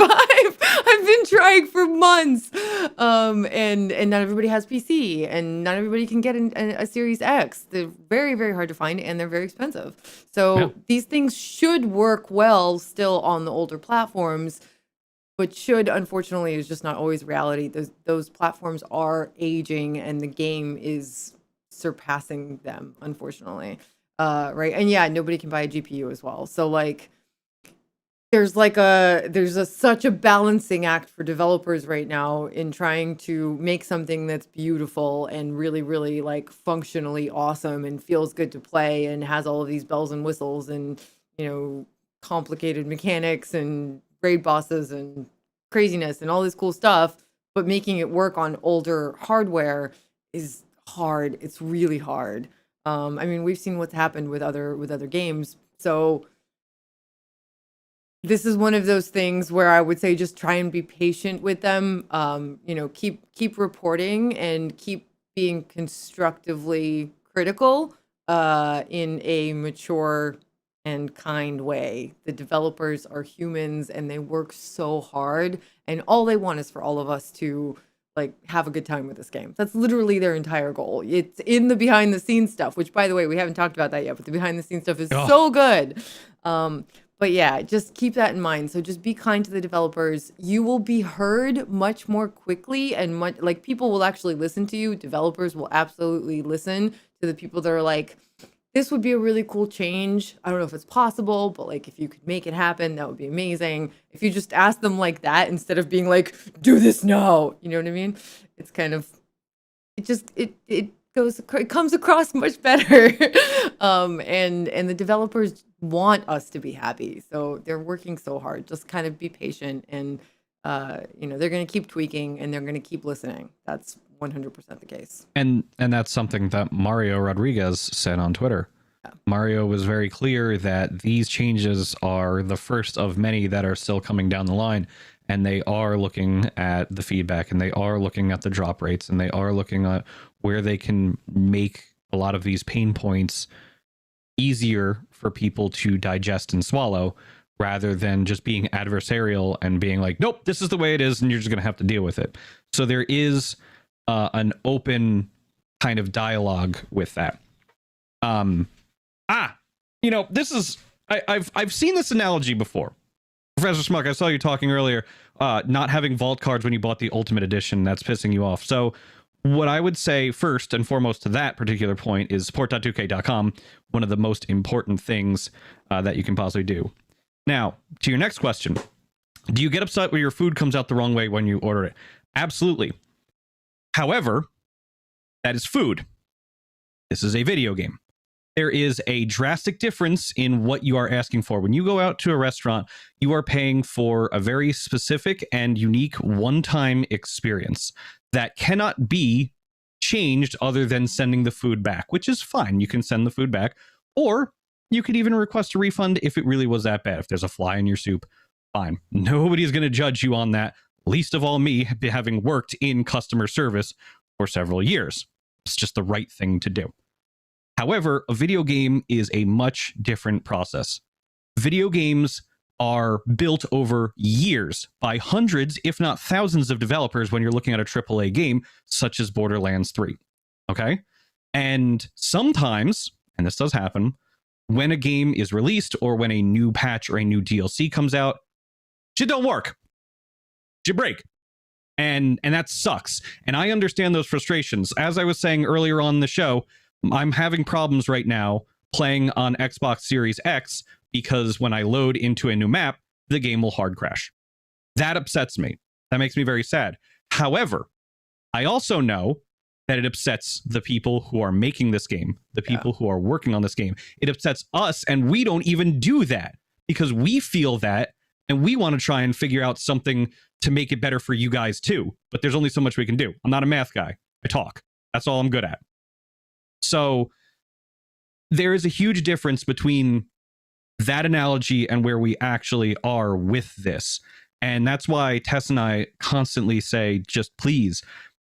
I've been trying for months. And not everybody has PC, and not everybody can get a Series X. They're very, very hard to find, and they're very expensive. Yeah. So these things should work well still on the older platforms, but should, unfortunately, is just not always reality. Those platforms are aging, and the game is surpassing them, unfortunately. Right. And yeah, nobody can buy a GPU as well. So like such a balancing act for developers right now in trying to make something that's beautiful and really, really like functionally awesome and feels good to play and has all of these bells and whistles and, complicated mechanics and raid bosses and craziness and all this cool stuff, but making it work on older hardware is hard. It's really hard. I mean, we've seen what's happened with other games. So this is one of those things where I would say just try and be patient with them. Keep reporting and keep being constructively critical in a mature and kind way. The developers are humans and they work so hard, and all they want is for all of us to like have a good time with this game. That's literally their entire goal. It's in the behind the scenes stuff, which by the way, we haven't talked about that yet, but the behind the scenes stuff is Oh, so good. But yeah, just keep that in mind. So just be kind to the developers. You will be heard much more quickly, and much like people will actually listen to you. Developers will absolutely listen to the people that are like, this would be a really cool change. I don't know if it's possible, but like if you could make it happen, that would be amazing. If you just ask them like that instead of being like, do this now. You know what I mean? It's kind of it comes across much better. And the developers want us to be happy. So they're working so hard. Just kind of be patient, and they're going to keep tweaking and they're going to keep listening. That's 100% the case. and that's something that Mario Rodriguez said on Twitter. Mario was very clear that these changes are the first of many that are still coming down the line, and they are looking at the feedback, and they are looking at the drop rates, and they are looking at where they can make a lot of these pain points easier for people to digest and swallow, rather than just being adversarial and being like, nope, this is the way it is, and you're just going to have to deal with it. So there is an open kind of dialogue with that. This is I've seen this analogy before. Professor Smuck, I saw you talking earlier, not having vault cards when you bought the Ultimate Edition. That's pissing you off. So what I would say first and foremost to that particular point is support.2k.com, one of the most important things that you can possibly do. Now, to your next question, do you get upset when your food comes out the wrong way when you order it? Absolutely. However, that is food. This is a video game. There is a drastic difference in what you are asking for. When you go out to a restaurant, you are paying for a very specific and unique one-time experience that cannot be changed other than sending the food back, which is fine. You can send the food back, or you could even request a refund if it really was that bad. If there's a fly in your soup, fine. Nobody's going to judge you on that, least of all me, having worked in customer service for several years. It's just the right thing to do. However, a video game is a much different process. Video games are built over years by hundreds, if not thousands of developers when you're looking at a AAA game, such as Borderlands 3. Okay? And sometimes, and this does happen, when a game is released or when a new patch or a new DLC comes out, shit don't work. Shit break. And that sucks. And I understand those frustrations. As I was saying earlier on the show, I'm having problems right now playing on Xbox Series X because when I load into a new map, the game will hard crash. That upsets me. That makes me very sad. However, I also know that it upsets the people who are making this game, the people who are working on this game. It upsets us, and we don't even do that because we feel that, and we want to try and figure out something to make it better for you guys too. But there's only so much we can do. I'm not a math guy. I talk. That's all I'm good at. So there is a huge difference between that analogy and where we actually are with this. And that's why Tess and I constantly say, just please,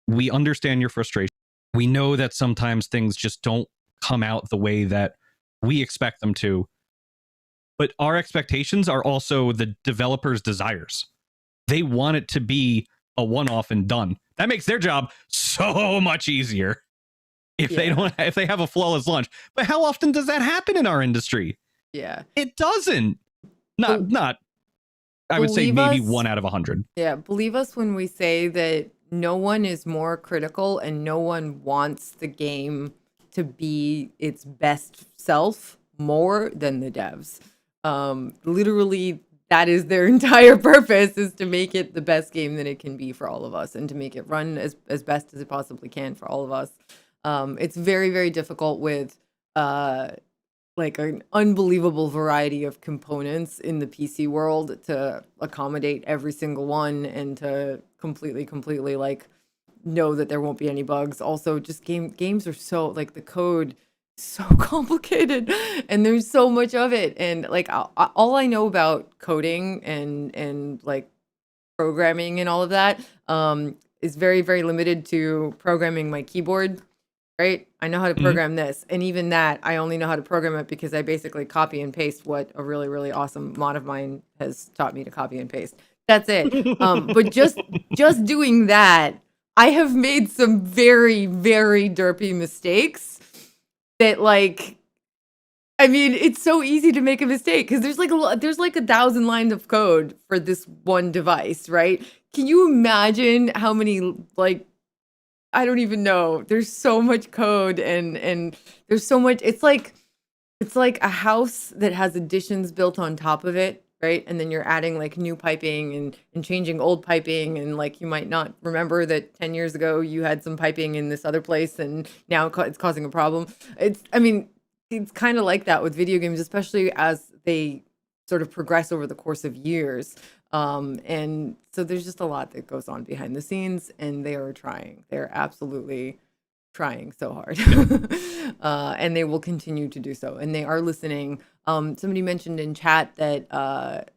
we understand your frustration. We know that sometimes things just don't come out the way that we expect them to. But our expectations are also the developers' desires. They want it to be a one-off and done. That makes their job so much easier if they have a flawless launch. But how often does that happen in our industry? Yeah. It doesn't. Not I would say maybe 1 out of 100. Yeah, believe us when we say that no one is more critical and no one wants the game to be its best self more than the devs. Literally, that is their entire purpose, is to make it the best game that it can be for all of us and to make it run as best as it possibly can for all of us. It's very, very difficult with like an unbelievable variety of components in the PC world to accommodate every single one and to completely like know that there won't be any bugs. Also, just games are so like the code is so complicated and there's so much of it. And like all I know about coding and like programming and all of that is very, very limited to programming my keyboard. Right? I know how to program this. And even that, I only know how to program it because I basically copy and paste what a really, really awesome mod of mine has taught me to copy and paste. That's it. But just doing that, I have made some very, very derpy mistakes that like, I mean, it's so easy to make a mistake because there's like 1,000 lines of code for this one device, right? Can you imagine how many like, I don't even know. There's so much code and there's so much. It's like a house that has additions built on top of it, right? And then you're adding like new piping and changing old piping, and like you might not remember that 10 years ago you had some piping in this other place and now it's causing a problem. It's kind of like that with video games, especially as they sort of progress over the course of years. And so there's just a lot that goes on behind the scenes, and they are trying. They're absolutely trying so hard. And they will continue to do so. And they are listening. Somebody mentioned in chat that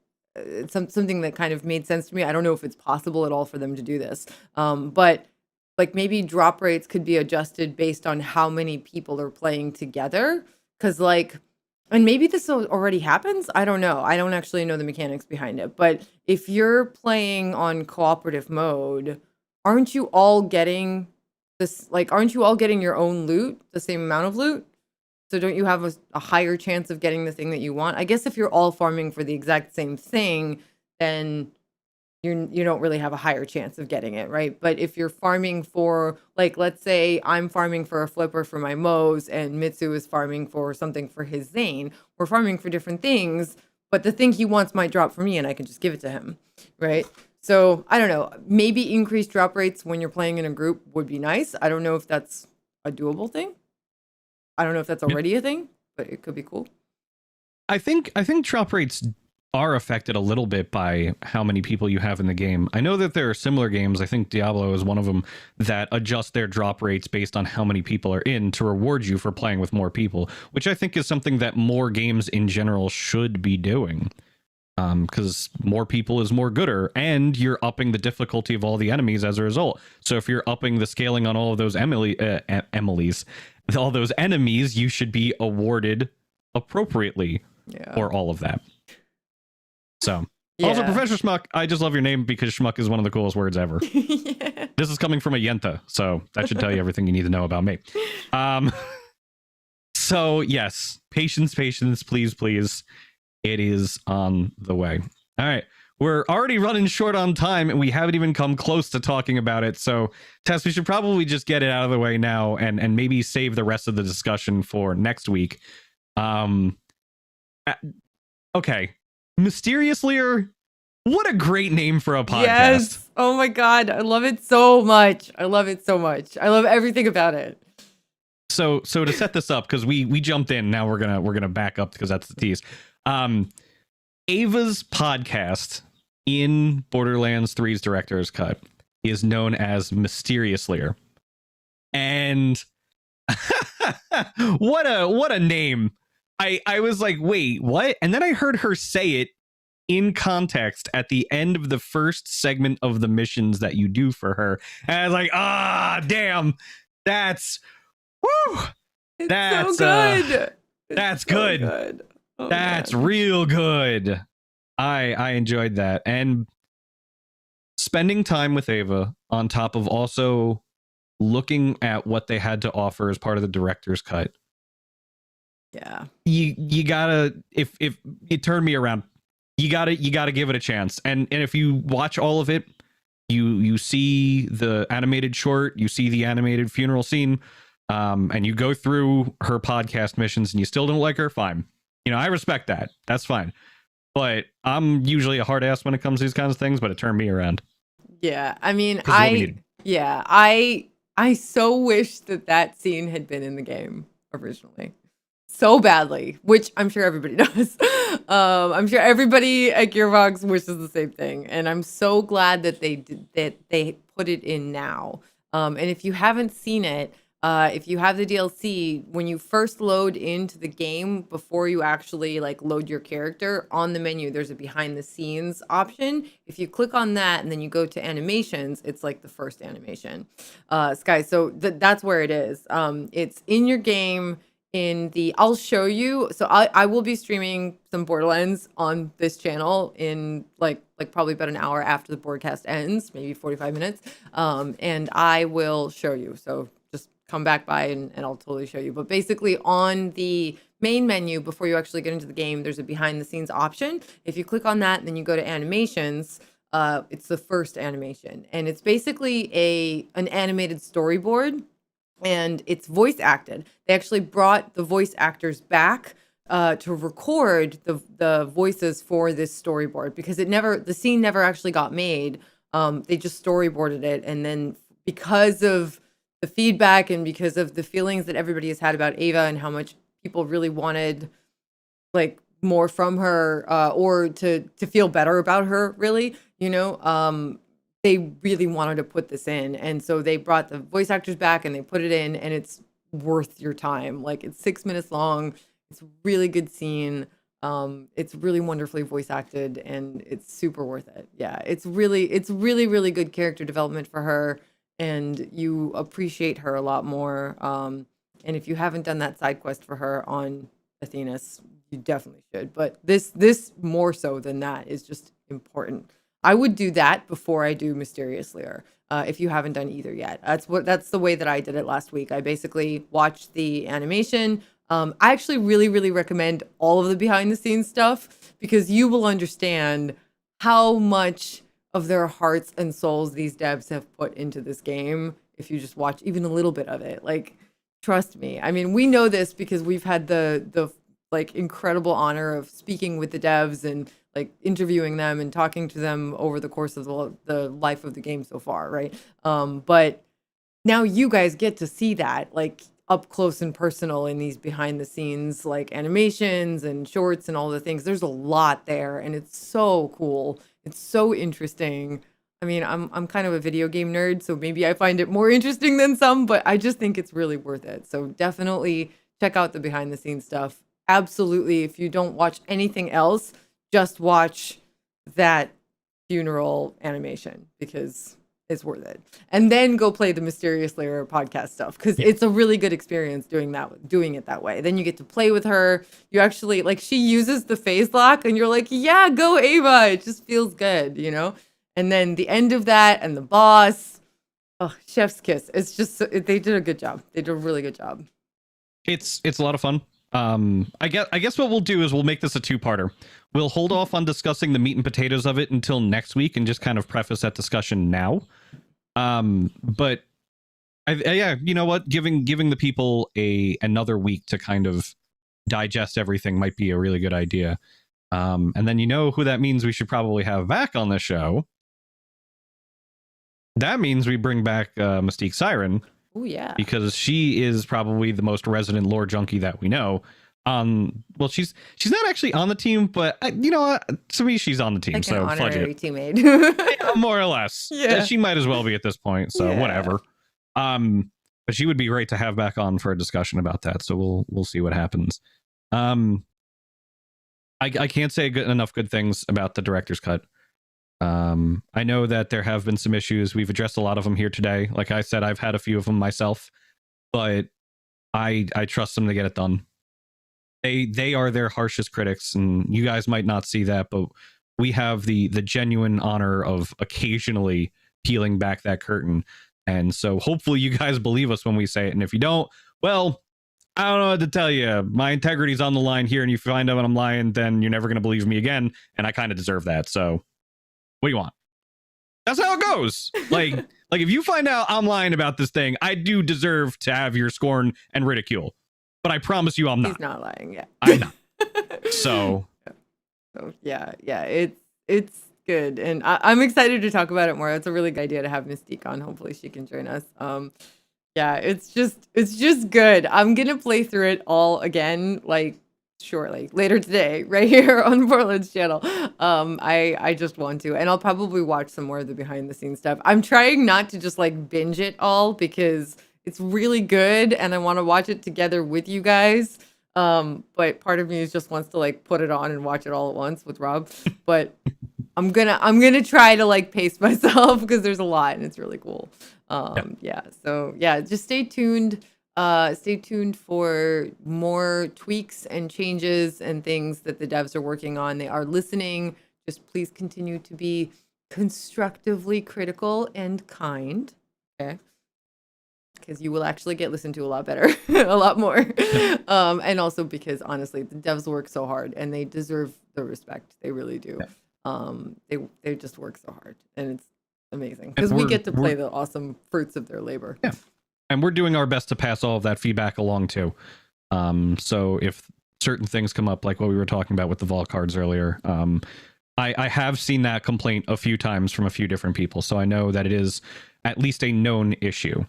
something that kind of made sense to me. I don't know if it's possible at all for them to do this. But like maybe drop rates could be adjusted based on how many people are playing together. Cause like, and maybe this already happens. I don't know. I don't actually know the mechanics behind it. But if you're playing on cooperative mode, aren't you all getting this? Like, aren't you all getting your own loot, the same amount of loot? So don't you have a higher chance of getting the thing that you want? I guess if you're all farming for the exact same thing, then you don't really have a higher chance of getting it, right? But if you're farming for, like, let's say I'm farming for a flipper for my Moes and Mitsu is farming for something for his Zane, we're farming for different things, but the thing he wants might drop for me and I can just give it to him, right? So I don't know, maybe increased drop rates when you're playing in a group would be nice. I don't know if that's a doable thing. I don't know if that's already a thing, but it could be cool. I think drop rates are affected a little bit by how many people you have in the game. I know that there are similar games, I think Diablo is one of them, that adjust their drop rates based on how many people are in to reward you for playing with more people, which I think is something that more games in general should be doing. Because more people is more gooder, and you're upping the difficulty of all the enemies as a result. So if you're upping the scaling on all of those all those enemies, you should be awarded appropriately for all of that. So, also, Professor Schmuck, I just love your name because Schmuck is one of the coolest words ever. Yeah. This is coming from a Yenta, so that should tell you everything you need to know about me. So, yes, patience, please. It is on the way. All right. We're already running short on time, and we haven't even come close to talking about it. So, Tess, we should probably just get it out of the way now and maybe save the rest of the discussion for next week. Okay. Mysterious Lear, what a great name for a podcast. Yes. Oh my God. I love it so much. I love everything about it. So to set this up, because we jumped in, now we're gonna back up because that's the tease. Ava's podcast in Borderlands 3's director's cut is known as Mysterious Lear. And what a name. I was like, wait, what? And then I heard her say it in context at the end of the first segment of the missions that you do for her. And I was like, damn, that's woo. That's so good. That's so good. Oh, that's man. Real good. I enjoyed that. And spending time with Ava on top of also looking at what they had to offer as part of the director's cut. Yeah. You gotta, if it turned me around, you gotta give it a chance. And if you watch all of it, you see the animated short, you see the animated funeral scene, and you go through her podcast missions and you still don't like her, fine. You know, I respect that. That's fine. But I'm usually a hard ass when it comes to these kinds of things, but it turned me around. Yeah. I mean, I so wish that scene had been in the game originally. So badly, which I'm sure everybody does. I'm sure everybody at Gearbox wishes the same thing. And I'm so glad that they put it in now. And if you haven't seen it, if you have the DLC, when you first load into the game, before you actually like load your character, on the menu, there's a behind the scenes option. If you click on that and then you go to animations, it's like the first animation, Sky. So that's where it is. It's in your game I'll show you. So I will be streaming some Borderlands on this channel in like probably about an hour after the broadcast ends, maybe 45 minutes. And I will show you. So just come back by and I'll totally show you. But basically on the main menu, before you actually get into the game, there's a behind the scenes option. If you click on that and then you go to animations, it's the first animation. And it's basically an animated storyboard. And it's voice acted. They actually brought the voice actors back to record the voices for this storyboard because the scene never actually got made. They just storyboarded it, and then because of the feedback and because of the feelings that everybody has had about Ava and how much people really wanted like more from her or to feel better about her, really, they really wanted to put this in. And so they brought the voice actors back and they put it in, and it's worth your time. Like, it's 6 minutes long. It's a really good scene. It's really wonderfully voice acted, and it's super worth it. Yeah, it's really, really good character development for her, and you appreciate her a lot more. And if you haven't done that side quest for her on Athena's, you definitely should. But this more so than that is just important. I would do that before I do Mysterious Lair. If you haven't done either yet, that's the way that I did it last week. I basically watched the animation. I actually really recommend all of the behind the scenes stuff, because you will understand how much of their hearts and souls these devs have put into this game if you just watch even a little bit of it. Like, trust me. I mean, we know this because we've had the like incredible honor of speaking with the devs and like interviewing them and talking to them over the course of the life of the game so far, right? But now you guys get to see that like up close and personal in these behind the scenes like animations and shorts and all the things. There's a lot there, and it's so cool. It's so interesting. I mean, I'm kind of a video game nerd, so maybe I find it more interesting than some, but I just think it's really worth it. So definitely check out the behind the scenes stuff. Absolutely. If you don't watch anything else, just watch that funeral animation, because it's worth it. And then go play the Mysterious Lair podcast stuff, because it's a really good experience doing it that way. Then you get to play with her. You actually, like, she uses the phase lock, and you're like, yeah, go Ava. It just feels good, you know? And then the end of that and the boss, oh, chef's kiss. It's just, they did a good job. They did a really good job. It's a lot of fun. I guess what we'll do is we'll make this a two-parter. We'll hold off on discussing the meat and potatoes of it until next week and just kind of preface that discussion now. But yeah, you know what? Giving the people another week to kind of digest everything might be a really good idea. And then you know who that means we should probably have back on the show. That means we bring back Mystique Siren. Oh yeah, because she is probably the most resident lore junkie that we know. Well, she's not actually on the team, but you know what? To me, she's on the team. Like so an fudge honorary it. teammate. Yeah, more or less. Yeah, she might as well be at this point. So whatever. But she would be great to have back on for a discussion about that. So we'll see what happens. I can't say enough good things about the director's cut. I know that there have been some issues. We've addressed a lot of them here today. Like I said, I've had a few of them myself, but I trust them to get it done. They are their harshest critics, and you guys might not see that, but we have the genuine honor of occasionally peeling back that curtain. And so hopefully you guys believe us when we say it. And if you don't, well, I don't know what to tell you. My integrity's on the line here, and if you find out I'm lying, then you're never going to believe me again, and I kind of deserve that. So what do you want? That's how it goes. Like if you find out I'm lying about this thing, I do deserve to have your scorn and ridicule. But I promise you I'm not. He's not lying, yeah. I'm not. So yeah, it's good. And I'm excited to talk about it more. It's a really good idea to have Mystique on. Hopefully she can join us. Yeah, it's just good. I'm gonna play through it all again, like shortly, later today, right here on Borderlands channel. I just want to, and I'll probably watch some more of the behind the scenes stuff. I'm trying not to just like binge it all, because it's really good and I want to watch it together with you guys. But part of me just wants to like put it on and watch it all at once with Rob. But I'm gonna try to like pace myself, because there's a lot and it's really cool. Yeah. So yeah, just stay tuned. Stay tuned for more tweaks and changes and things that the devs are working on. They are listening. Just please continue to be constructively critical and kind. Okay. Because you will actually get listened to a lot better, a lot more. And also because honestly, the devs work so hard and they deserve the respect. They really do. They just work so hard, and it's amazing because we get to play the awesome fruits of their labor. Yeah. And we're doing our best to pass all of that feedback along too. So if certain things come up, like what we were talking about with the vault cards earlier, I have seen that complaint a few times from a few different people. So I know that it is at least a known issue.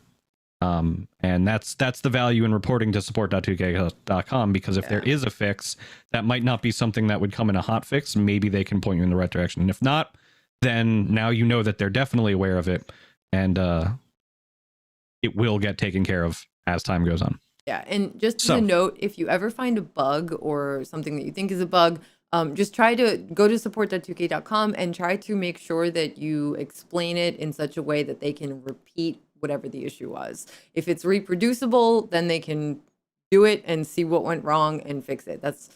And that's the value in reporting to support.2k.com, because if there is a fix, that might not be something that would come in a hot fix. Maybe they can point you in the right direction. And if not, then now you know that they're definitely aware of it, and it will get taken care of as time goes on. Yeah, and just as a note, if you ever find a bug or something that you think is a bug, just try to go to support.2k.com and try to make sure that you explain it in such a way that they can repeat whatever the issue was. If it's reproducible, then they can do it and see what went wrong and fix it. That's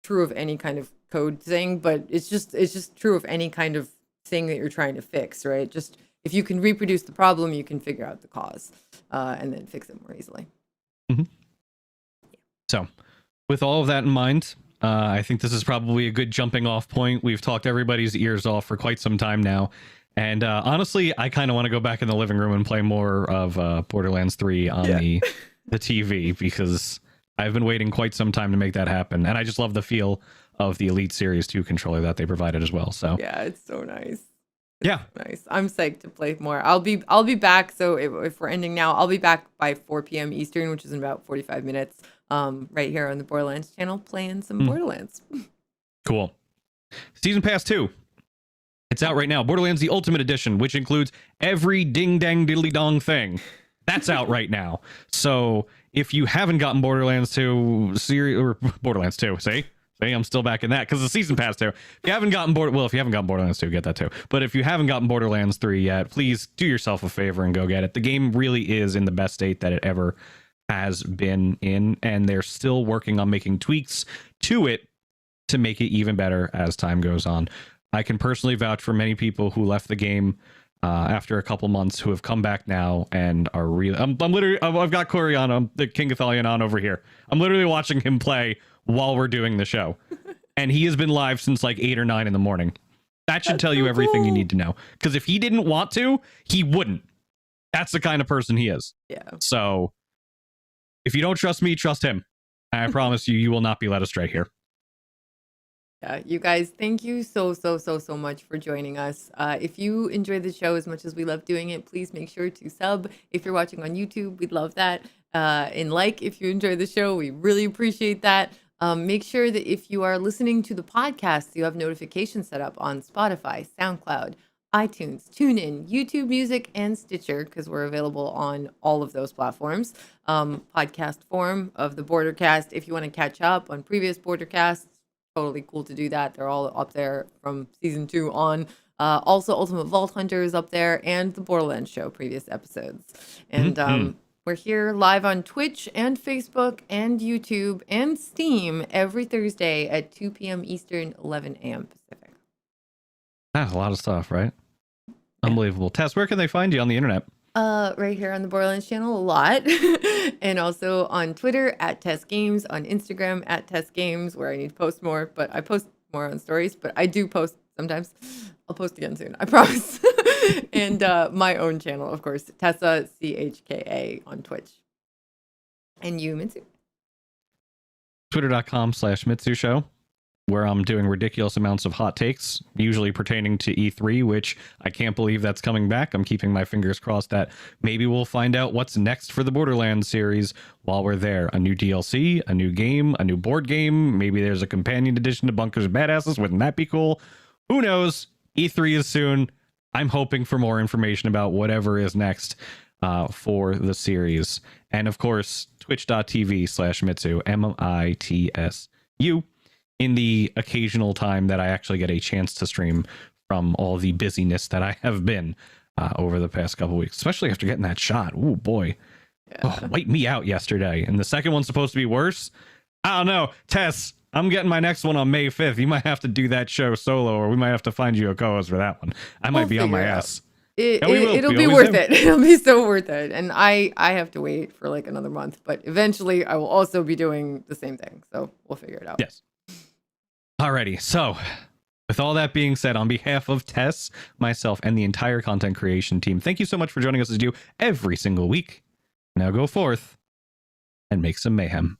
true of any kind of code thing, but it's just true of any kind of thing that you're trying to fix, right? Just if you can reproduce the problem, you can figure out the cause and then fix it more easily. Mm-hmm. So, with all of that in mind, I think this is probably a good jumping off point. We've talked everybody's ears off for quite some time now. And honestly, I kind of want to go back in the living room and play more of Borderlands 3 on the TV, because I've been waiting quite some time to make that happen. And I just love the feel of the Elite Series 2 controller that they provided as well. So yeah, it's so nice. Yeah. Nice. I'm psyched to play more. I'll be back. So if we're ending now, I'll be back by 4 p.m. Eastern, which is in about 45 minutes, right here on the Borderlands channel, playing some Borderlands. Cool. Season Pass 2. It's out right now. Borderlands, the Ultimate Edition, which includes every ding-dang diddly-dong thing. That's out right now. So if you haven't gotten Borderlands 2 or Borderlands 2, see, I'm still back in that because the Season Pass 2. If you haven't gotten Borderlands 2, get that too. But if you haven't gotten Borderlands 3 yet, please do yourself a favor and go get it. The game really is in the best state that it ever has been in, and they're still working on making tweaks to it to make it even better as time goes on. I can personally vouch for many people who left the game after a couple months who have come back now and are really. I'm literally. I've got Corey on, the King Athalion on over here. I'm literally watching him play while we're doing the show, and he has been live since like 8 or 9 in the morning. That should tell you everything you need to know. Because if he didn't want to, he wouldn't. That's the kind of person he is. Yeah. So if you don't trust me, trust him. I promise you, you will not be led astray here. Yeah, you guys, thank you so much for joining us. If you enjoyed the show as much as we love doing it, please make sure to sub. If you're watching on YouTube, we'd love that. And like if you enjoy the show, we really appreciate that. Make sure that if you are listening to the podcast, you have notifications set up on Spotify, SoundCloud, iTunes, TuneIn, YouTube Music, and Stitcher, because we're available on all of those platforms. Podcast form of the Bordercast. If you want to catch up on previous Bordercasts, totally cool to do that. They're all up there from season 2 on. Also, Ultimate Vault Hunter is up there, and the Borderlands show, previous episodes. And we're here live on Twitch and Facebook and YouTube and Steam every Thursday at 2 p.m. Eastern, 11 a.m. Pacific. That's a lot of stuff, right? Yeah. Unbelievable. Tess, where can they find you on the internet? Right here on the Borderlands channel a lot. And also on Twitter at Tess Games, on Instagram at Tess Games, where I need to post more, but I post more on stories, but I do post sometimes. I'll post again soon, I promise. And my own channel, of course, Tessa CHKA on Twitch. And you, Mitsu? Twitter.com/Mitsu Show, where I'm doing ridiculous amounts of hot takes, usually pertaining to E3, which I can't believe that's coming back. I'm keeping my fingers crossed that maybe we'll find out what's next for the Borderlands series while we're there. A new DLC, a new game, a new board game. Maybe there's a companion edition to Bunkers of Badasses. Wouldn't that be cool? Who knows? E3 is soon. I'm hoping for more information about whatever is next for the series. And of course, twitch.tv/Mitsu, MITSU. In the occasional time that I actually get a chance to stream from all the busyness that I have been over the past couple weeks, especially after getting that shot. Oh boy, wiped me out yesterday. And the second one's supposed to be worse. I don't know. Tess, I'm getting my next one on May 5th. You might have to do that show solo, or we might have to find you a co-host for that one. I might be on my ass. It'll be worth it. It'll be so worth it. And I have to wait for like another month, but eventually I will also be doing the same thing. So we'll figure it out. Yes. Alrighty, so with all that being said, on behalf of Tess, myself, and the entire content creation team, thank you so much for joining us as you do every single week. Now go forth and make some mayhem.